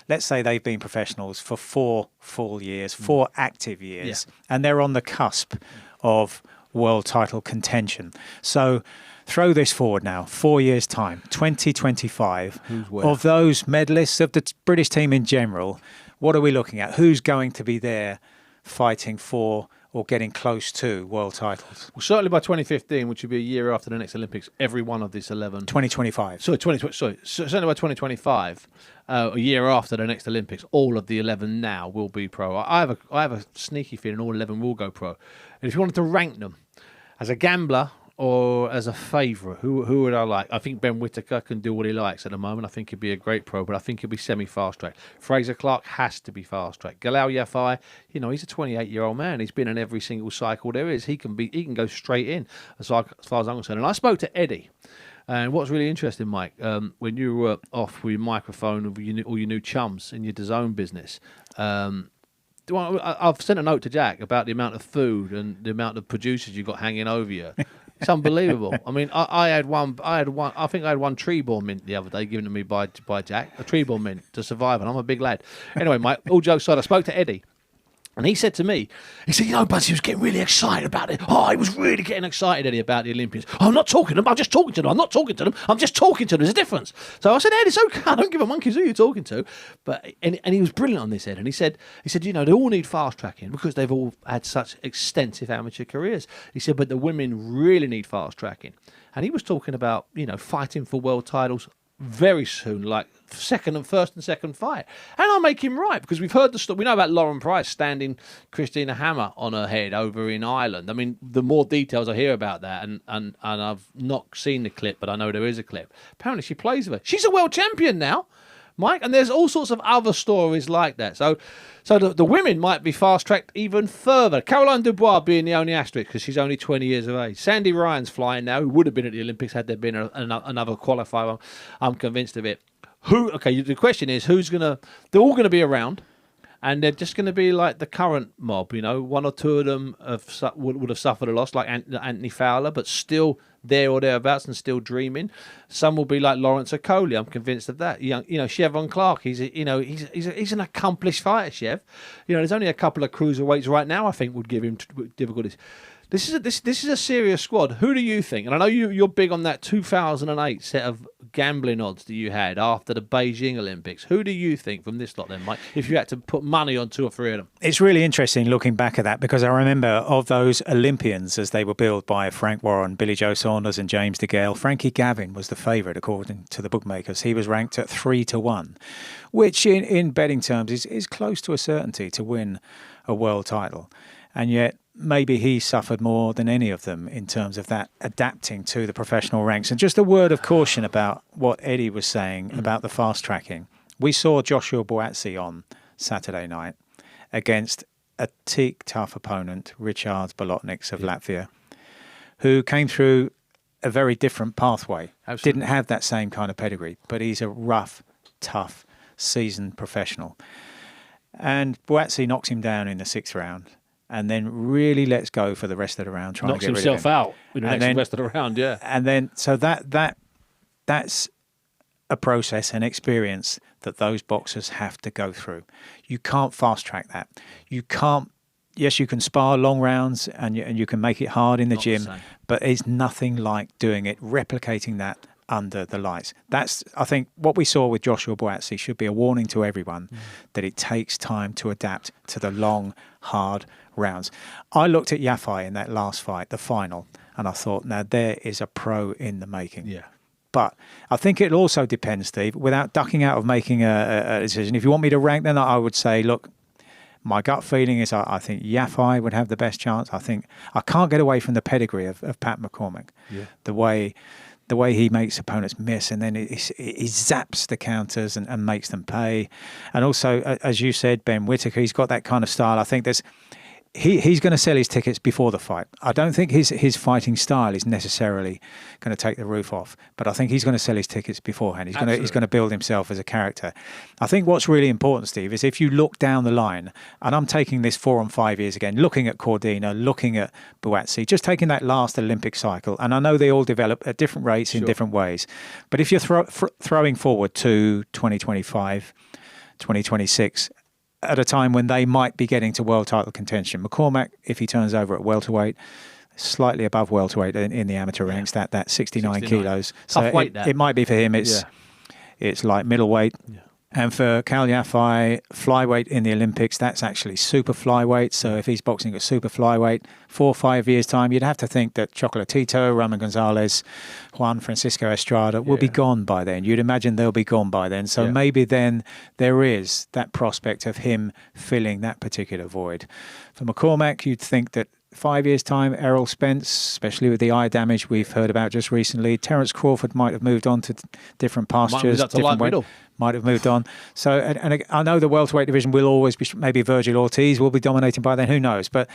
let's say they've been professionals for 4 full years, 4 active years, and they're on the cusp of world title contention. So throw this forward now, 4 years' time, 2025. Of those medalists, of the British team in general, what are we looking at? Who's going to be there fighting for or getting close to world titles? Well, certainly by 2015, which would be a year after the next Olympics, every one of these 11... 2025. Certainly by 2025, a year after the next Olympics, all of the 11 now will be pro. I have a sneaky feeling all 11 will go pro. And if you wanted to rank them as a gambler or as a favourite, who would I like? I think Ben Whittaker can do what he likes at the moment. I think he'd be a great pro, but I think he'll be semi-fast track. Fraser Clark has to be fast track. Galal Yafai, he's a 28-year-old man. He's been in every single cycle there is. He can go straight in as far as I'm concerned. And I spoke to Eddie. And what's really interesting, Mike, when you were off with your microphone with all your new chums in your DAZN business, I've sent a note to Jack about the amount of food and the amount of producers you got hanging over you. It's unbelievable. I mean, I had one. I think I had one Treeborn mint the other day given to me by Jack, a Treeborn mint to survive, and I'm a big lad. Anyway, Mike, all jokes aside, I spoke to Eddie. And he said to me, Bunce, he was getting really excited about it. Oh, he was really getting excited, Eddie, about the Olympians. Oh, I'm not talking to them. I'm just talking to them. I'm not talking to them. I'm just talking to them. There's a difference. So I said, Ed, it's okay. I don't give a monkey's who you're talking to. And he was brilliant on this, Ed. And he said, they all need fast tracking because they've all had such extensive amateur careers. He said, but the women really need fast tracking. And he was talking about, fighting for world titles very soon, like first and second fight. And I make him right, because we've heard the story. We know about Lauren Price standing Christina Hammer on her head over in Ireland. I mean, the more details I hear about that, and I've not seen the clip, but I know there is a clip. Apparently she plays with her. She's a world champion now, Mike, and there's all sorts of other stories like that. So the women might be fast-tracked even further. Caroline Dubois being the only asterisk because she's only 20 years of age. Sandy Ryan's flying now, who would have been at the Olympics had there been another qualifier. I'm convinced of it. The question is, they're all going to be around, and they're just going to be like the current mob. One or two of them would have suffered a loss, like Anthony Fowler, but still there or thereabouts and still dreaming. Some will be like Lawrence Okoli. I'm convinced of that. Chevron Clark. He's an accomplished fighter, Chev. There's only a couple of cruiserweights right now I think would give him difficulties. This is a serious squad. Who do you think? And I know you're big on that 2008 set of gambling odds that you had after the Beijing Olympics. Who do you think from this lot then, Mike, if you had to put money on 2 or 3 of them? It's really interesting looking back at that, because I remember of those Olympians as they were billed by Frank Warren, Billy Joe Saunders and James DeGale, Frankie Gavin was the favourite according to the bookmakers. He was ranked at 3-1, which in betting terms is close to a certainty to win a world title. And yet maybe he suffered more than any of them in terms of that adapting to the professional ranks. And just a word of caution about what Eddie was saying about the fast tracking. We saw Joshua Buatsi on Saturday night against a teak tough opponent, Richards Bolotniks of Latvia, who came through a very different pathway. Absolutely. Didn't have that same kind of pedigree, but he's a rough, tough, seasoned professional. And Buatsi knocks him down in the 6th round, and then really lets go for the rest of the round, trying knocks to get himself rid of him. out in the rest of the round, yeah. And then, so that's a process and experience that those boxers have to go through. You can't fast track that. You can't. Yes, you can spar long rounds and you can make it hard in the gym, but it's nothing like doing it, replicating that under the lights. That's, I think, what we saw with Joshua Buatsi should be a warning to everyone that it takes time to adapt to the long, hard rounds. I looked at Yafai in that last fight, the final, and I thought, now there is a pro in the making. Yeah. But I think it also depends, Steve, without ducking out of making a decision. If you want me to rank, then I would say, look, my gut feeling is I think Yafai would have the best chance. I think I can't get away from the pedigree of Pat McCormack. Yeah. The way he makes opponents miss, and then he zaps the counters and makes them pay. And also, as you said, Ben Whittaker, he's got that kind of style. I think he's going to sell his tickets before the fight. I don't think his fighting style is necessarily going to take the roof off, but I think he's going to sell his tickets beforehand. He's going to build himself as a character. I think what's really important, Steve, is if you look down the line, and I'm taking this 4 and 5 years again, looking at Cordina, looking at Buatsi, just taking that last Olympic cycle, and I know they all develop at different rates in different ways, but if you're throwing forward to 2025, 2026, at a time when they might be getting to world title contention. McCormack, if he turns over at welterweight, slightly above welterweight in the amateur ranks, that 69 kilos. Tough weight, it might be for him. It's like middleweight. Yeah. And for Kal Yafai, flyweight in the Olympics, that's actually super flyweight. So if he's boxing at super flyweight, 4 or 5 years' time, you'd have to think that Chocolatito, Roman Gonzalez, Juan Francisco Estrada will be gone by then. You'd imagine they'll be gone by then. So maybe then there is that prospect of him filling that particular void. For McCormack, you'd think that 5 years' time, Errol Spence, especially with the eye damage we've heard about just recently. Terence Crawford might have moved on to different pastures. Might have moved on. So, and I know the welterweight division will always be, maybe Virgil Ortiz will be dominating by then, who knows? But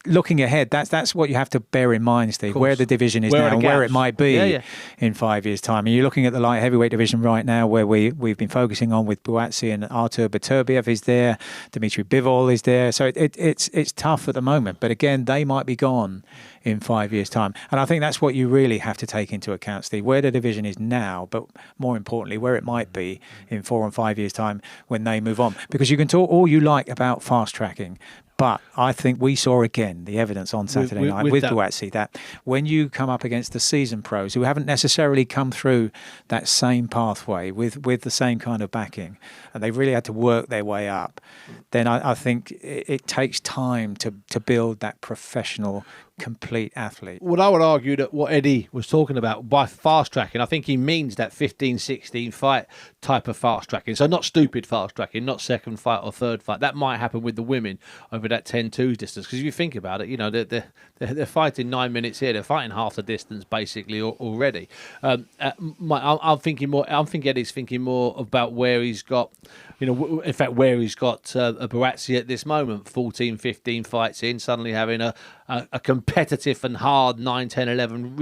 looking ahead, that's what you have to bear in mind, Steve, where the division is now and where it might be in 5 years' time. And you're looking at the light heavyweight division right now, where we've been focusing on with Buatsi and Artur Beterbiev is there, Dmitry Bivol is there. So it's tough at the moment. But again, they might be gone in 5 years' time. And I think that's what you really have to take into account, Steve, where the division is now, but more importantly, where it might be in 4 and 5 years' time when they move on. Because you can talk all you like about fast tracking, but I think we saw again the evidence on Saturday night with Buatsi that when you come up against the seasoned pros who haven't necessarily come through that same pathway with the same kind of backing, and they've really had to work their way up, then I think it takes time to build that professional, complete athlete. Well, I would argue that what Eddie was talking about by fast tracking, I think he means that 15, 16 fight type of fast tracking. So not stupid fast tracking, not second fight or third fight. That might happen with the women over that 10-2 distance. Because if you think about it, they're fighting 9 minutes here. They're fighting half the distance basically already. I'm thinking Eddie's thinking more about where he's got, in fact, where he's got a Buatsi at this moment, 14, 15 fights in, suddenly having a competitive and hard 9, 10, 11,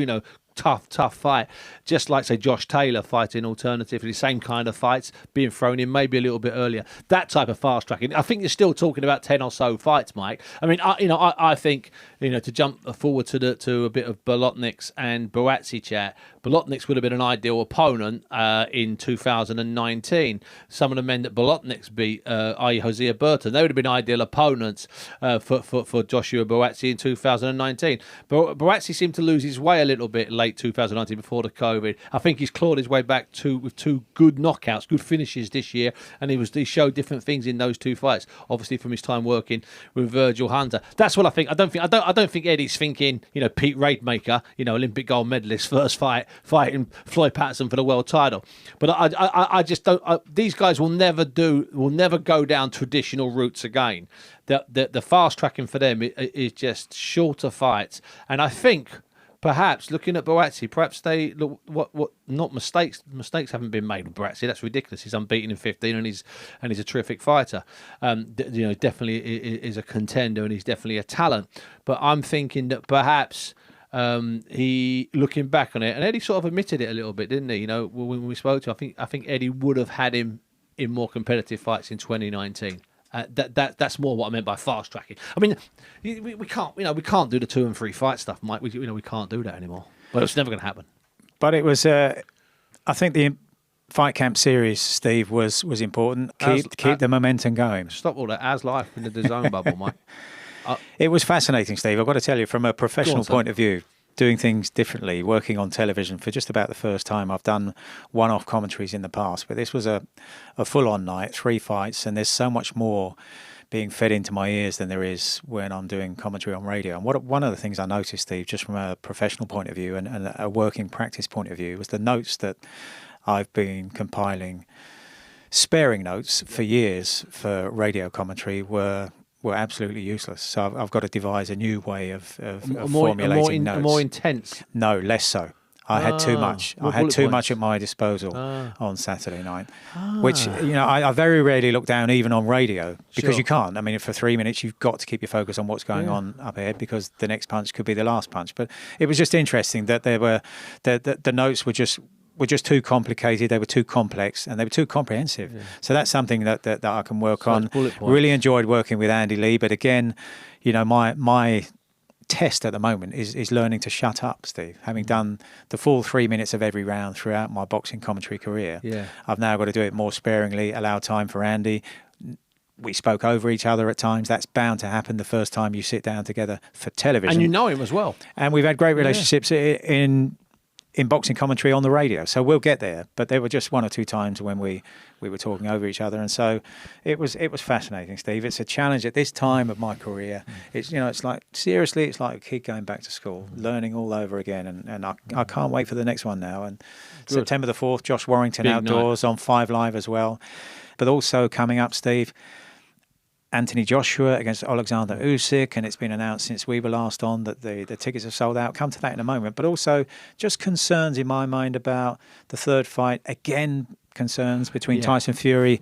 tough fight. Just like, say, Josh Taylor fighting alternatively, same kind of fights being thrown in maybe a little bit earlier. That type of fast tracking. I think you're still talking about 10 or so fights, Mike. I mean, I think, to jump forward to a bit of Bolotniks and Buatsi chat, Bolotniks would have been an ideal opponent in 2019. Some of the men that Bolotniks beat, i.e. Hosea Burton, they would have been ideal opponents for Joshua Buatsi in 2019. But Buatsi seemed to lose his way a little bit late 2019 before the COVID. I think he's clawed his way back with two good knockouts, good finishes this year, and he showed different things in those two fights. Obviously, from his time working with Virgil Hunter, that's what I think. I don't think Eddie's thinking, Pete Raidmaker, Olympic gold medalist, first fighting Floyd Patterson for the world title. But I just don't. These guys will never go down traditional routes again. The fast tracking for them is just shorter fights, and I think. Perhaps looking at Buatsi, perhaps they look what not mistakes. Mistakes haven't been made with Buatsi. That's ridiculous. He's unbeaten in 15, and he's a terrific fighter. Definitely is a contender, and he's definitely a talent. But I'm thinking that perhaps he, looking back on it, and Eddie sort of admitted it a little bit, didn't he? When we spoke to him, I think Eddie would have had him in more competitive fights in 2019. That's more what I meant by fast tracking. I mean, we can't do the 2 and 3 fight stuff, Mike. We can't do that anymore. Well, it's never going to happen. But it was, I think the Fight Camp series, Steve, was important. Keep the momentum going. Stop all that. As life in the DAZN bubble, Mike. It was fascinating, Steve. I've got to tell you, from a professional point of view, doing things differently, working on television for just about the first time. I've done one-off commentaries in the past, but this was a full-on night, 3 fights, and there's so much more being fed into my ears than there is when I'm doing commentary on radio. And one of the things I noticed, Steve, just from a professional point of view and a working practice point of view, was the notes that I've been compiling, sparing notes for years for radio commentary, were absolutely useless. So I've got to devise a new way of formulating notes. More intense? No, less so. I had too much. I had too much at my disposal on Saturday night, which, I very rarely look down even on radio because you can't. I mean, for 3 minutes, you've got to keep your focus on what's going on up ahead because the next punch could be the last punch. But it was just interesting that the notes were just too complicated, they were too complex, and they were too comprehensive. Yeah. So that's something that I can work on. Really enjoyed working with Andy Lee, but again, my test at the moment is learning to shut up, Steve. Having done the full 3 minutes of every round throughout my boxing commentary career, I've now got to do it more sparingly, allow time for Andy. We spoke over each other at times. That's bound to happen the first time you sit down together for television. And you know him as well. And we've had great relationships in boxing commentary on the radio, so we'll get there. But there were just 1 or 2 times when we were talking over each other, and so it was fascinating, Steve. It's a challenge at this time of my career. It's it's like, seriously, it's like a kid going back to school, learning all over again, and I can't wait for the next one now. And good. September the 4th, Josh Warrington Big outdoors night. On 5 Live as well. But also coming up, Steve, Anthony Joshua against Alexander Usyk, and it's been announced since we were last on that the tickets have sold out. Come to that in a moment. But also just concerns in my mind about the third fight. Again, concerns between Tyson Fury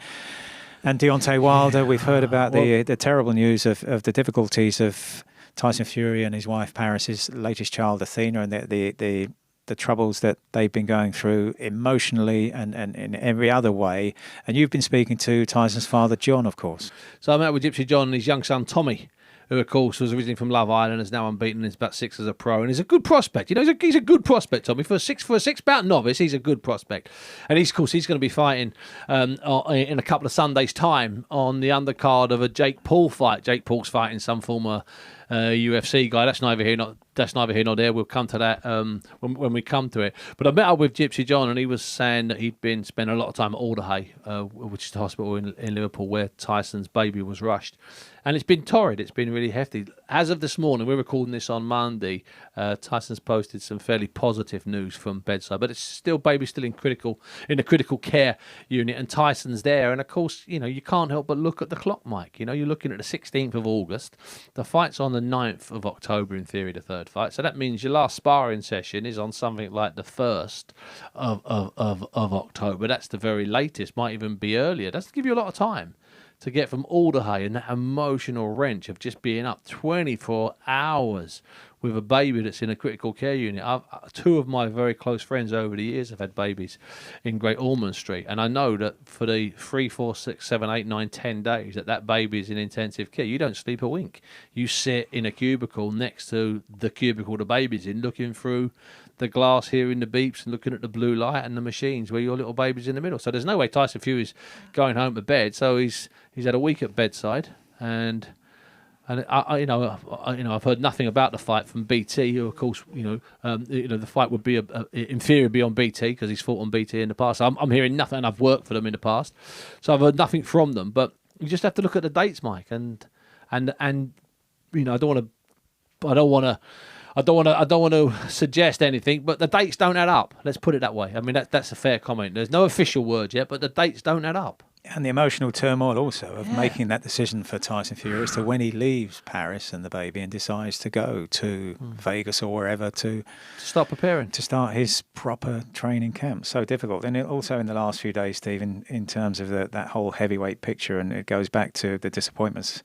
and Deontay Wilder. We've heard about the terrible news of the difficulties of Tyson Fury and his wife Paris's latest child, Athena, and the troubles that they've been going through emotionally and in every other way. And you've been speaking to Tyson's father, John, of course. So I met with Gypsy John and his young son, Tommy, who, of course, was originally from Love Island, is now unbeaten, is about 6 as a pro, and he's a good prospect. He's a good prospect, Tommy. For a 6-bout novice, he's a good prospect. And he's going to be fighting in a couple of Sundays' time on the undercard of a Jake Paul fight. Jake Paul's fighting some former UFC guy. That's neither here nor there. We'll come to that when we come to it. But I met up with Gypsy John, and he was saying that he'd been spending a lot of time at Alderhay, which is the hospital in Liverpool where Tyson's baby was rushed. And it's been torrid. It's been really hefty. As of this morning, we're recording this on Monday, Tyson's posted some fairly positive news from bedside, but it's still, baby's still in the critical care unit, and Tyson's there. And of course, you can't help but look at the clock, Mike. You're looking at the 16th of August. The fight's on the 9th of October, in theory, the third fight. So that means your last sparring session is on something like the 1st of October. That's the very latest. Might even be earlier. That's to give you a lot of time to get from Alderhay and that emotional wrench of just being up 24 hours with a baby that's in a critical care unit. Two of my very close friends over the years have had babies in Great Ormond Street, and I know that for the 3, 4, 6, 7, 8, 9, 10 days that baby is in intensive care, you don't sleep a wink. You sit in a cubicle next to the cubicle the baby's in, looking through the glass, hearing the beeps and looking at the blue light and the machines where your little baby's in the middle. So there's no way Tyson Fury's going home to bed. So he's had a week at bedside, and I've heard nothing about the fight from BT, who of course the fight would be in theory be on BT because he's fought on BT in the past. So I'm hearing nothing, and I've worked for them in the past, so I've heard nothing from them. But you just have to look at the dates, Mike, and I don't want to suggest anything, but the dates don't add up. Let's put it that way. I mean, that's a fair comment. There's no official word yet, but the dates don't add up. And the emotional turmoil also of making that decision for Tyson Fury as to when he leaves Paris and the baby and decides to go to Vegas or wherever to start preparing, to start his proper training camp. So difficult. And also in the last few days, Steve, in terms of that whole heavyweight picture, and it goes back to the disappointments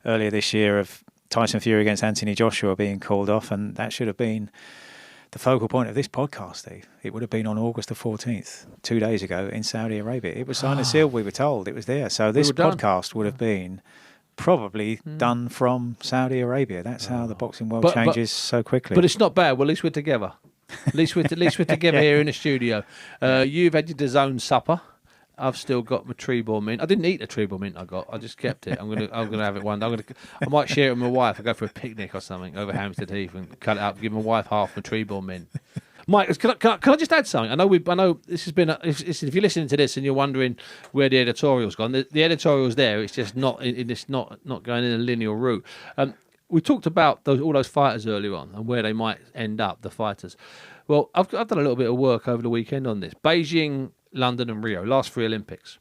earlier this year of Tyson Fury against Anthony Joshua being called off, and that should have been the focal point of this podcast, Steve. It would have been on August the 14th, 2 days ago in Saudi Arabia. It was signed and sealed, we were told. It was there. So this podcast would have been probably done from Saudi Arabia. That's how the boxing world changes so quickly. But it's not bad. Well, at least we're together. At least we're together here in the studio. You've had your DAZN supper. I've still got my Treebor mint. I didn't eat the Treebor mint I got. I just kept it. I'm gonna have it one day. I might share it with my wife. I go for a picnic or something over Hampstead Heath and cut it up. Give my wife half my Treebor mint. Mike, can I just add something? I know this has been. If you're listening to this and you're wondering where the editorial's gone, the editorial's there. It's just not. It's not going in a linear route. We talked about all those fighters earlier on and where they might end up. The fighters. Well, I've done a little bit of work over the weekend on this. Beijing, London and Rio, last 3 Olympics.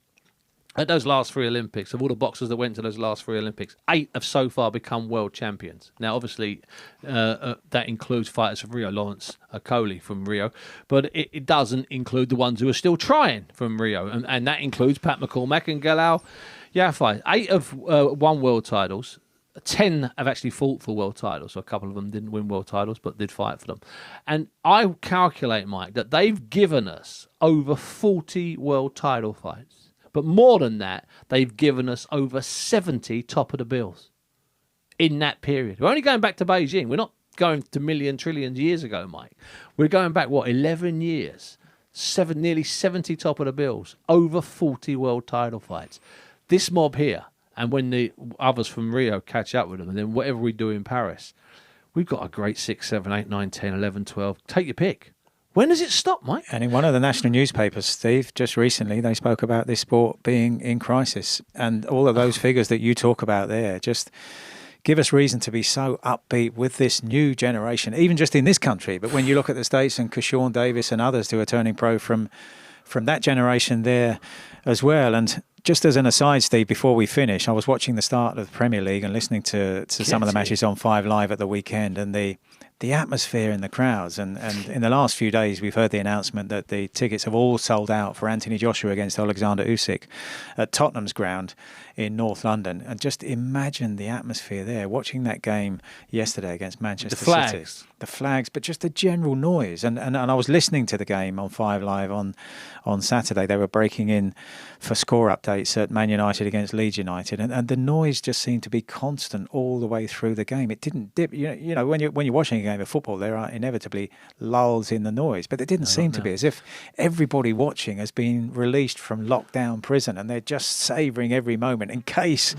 At those last 3 Olympics, of all the boxers that went to those last 3 Olympics, 8 have so far become world champions. Now, obviously, that includes fighters from Rio, Lawrence Coley from Rio, but it doesn't include the ones who are still trying from Rio, and that includes Pat McCormack and Galal Yafai. 8 have won world titles. 10 have actually fought for world titles, so a couple of them didn't win world titles, but did fight for them. And I calculate, Mike, that they've given us over 40 world title fights. But more than that, they've given us over 70 top of the bills in that period. We're only going back to Beijing. We're not going to trillions years ago, Mike. We're going back, 11 years? Nearly 70 top of the bills, over 40 world title fights. This mob here, and when the others from Rio catch up with them, and then whatever we do in Paris, we've got a great 6, 7, 8, 9, 10, 11, 12. Take your pick. When does it stop, Mike? And in one of the national newspapers, Steve, just recently, they spoke about this sport being in crisis. And all of those figures that you talk about there just give us reason to be so upbeat with this new generation, even just in this country. But when you look at the States and Kershawn Davis and others who are turning pro from that generation there as well. And just as an aside, Steve, before we finish, I was watching the start of the Premier League and listening to some of the matches on 5 Live at the weekend, and the atmosphere in the crowds. And in the last few days, we've heard the announcement that the tickets have all sold out for Anthony Joshua against Alexander Usyk at Tottenham's ground in North London. And just imagine the atmosphere there, watching that game yesterday against Manchester City. The flags, but just the general noise. And I was listening to the game on 5 Live on Saturday. They were breaking in for score updates at Man United against Leeds United. And the noise just seemed to be constant all the way through the game. It didn't dip. You know, when you're watching a game of football, there are inevitably lulls in the noise. But it didn't seem to be, as if everybody watching has been released from lockdown prison and they're just savouring every moment in case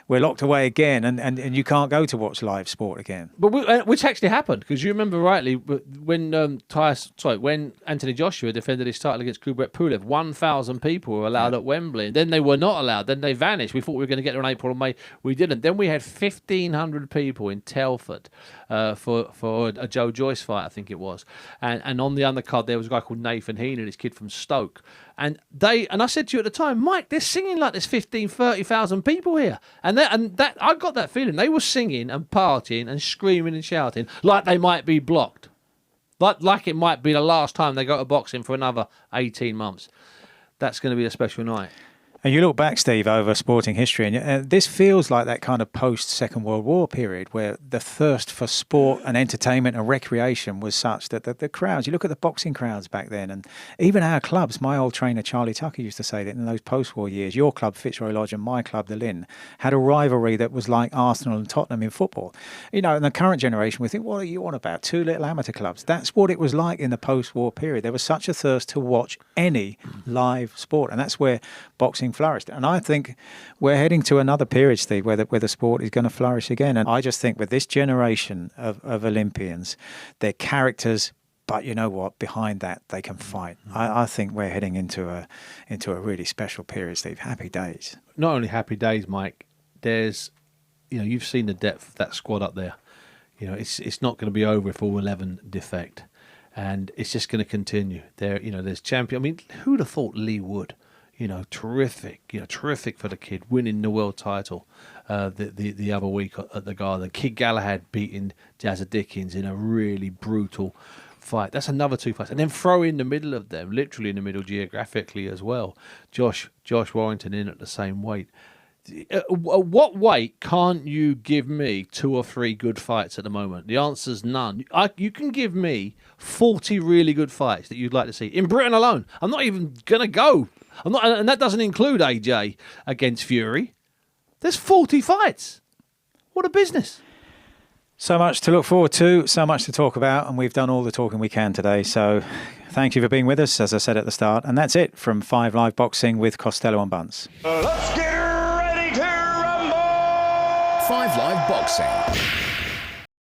we're locked away again and you can't go to watch live sport again. But which actually happened, because you remember rightly when when Anthony Joshua defended his title against Kubrat Pulev, 1,000 people were allowed at Wembley. Then they were not allowed. Then they vanished. We thought we were going to get there in April or May. We didn't. Then we had 1,500 people in Telford for a Joe Joyce fight, I think it was. And on the undercard there was a guy called Nathan Heenan, this kid from Stoke. And I said to you at the time, Mike, they're singing like there's 30,000 people here. And that I got that feeling. They were singing and partying and screaming and shouting like they might be blocked. Like it might be the last time they go to boxing for another 18 months. That's going to be a special night. And you look back, Steve, over sporting history, and this feels like that kind of post-Second World War period where the thirst for sport and entertainment and recreation was such that the crowds, you look at the boxing crowds back then, and even our clubs, my old trainer Charlie Tucker used to say that in those post-war years, your club, Fitzroy Lodge, and my club, the Lynn, had a rivalry that was like Arsenal and Tottenham in football. You know, in the current generation, we think, what are you on about? Two little amateur clubs. That's what it was like in the post-war period. There was such a thirst to watch any live sport, and that's where boxing flourished. And I think we're heading to another period, Steve, where the sport is going to flourish again. And I just think with this generation of Olympians, they're characters, but you know what? Behind that, they can fight. I think we're heading into a really special period, Steve. Happy days. Not only happy days, Mike. There's, you've seen the depth of that squad up there. It's not going to be over if all 11 defect, and it's just going to continue. There's champion. I mean, who'd have thought Lee Wood? Terrific for the kid, winning the world title the other week at the Garden. Kid Galahad beating Jazza Dickens in a really brutal fight. That's another 2 fights. And then throw in the middle of them, literally in the middle geographically as well, Josh Warrington in at the same weight. What weight can't you give me 2 or 3 good fights at the moment? The answer's none. You can give me 40 really good fights that you'd like to see in Britain alone. I'm not even gonna go. And that doesn't include AJ against Fury. There's 40 fights. What a business. So much to look forward to, so much to talk about, and we've done all the talking we can today. So thank you for being with us, as I said at the start. And that's it from 5 Live Boxing with Costello and Bunce. Let's get ready to rumble! 5 Live Boxing.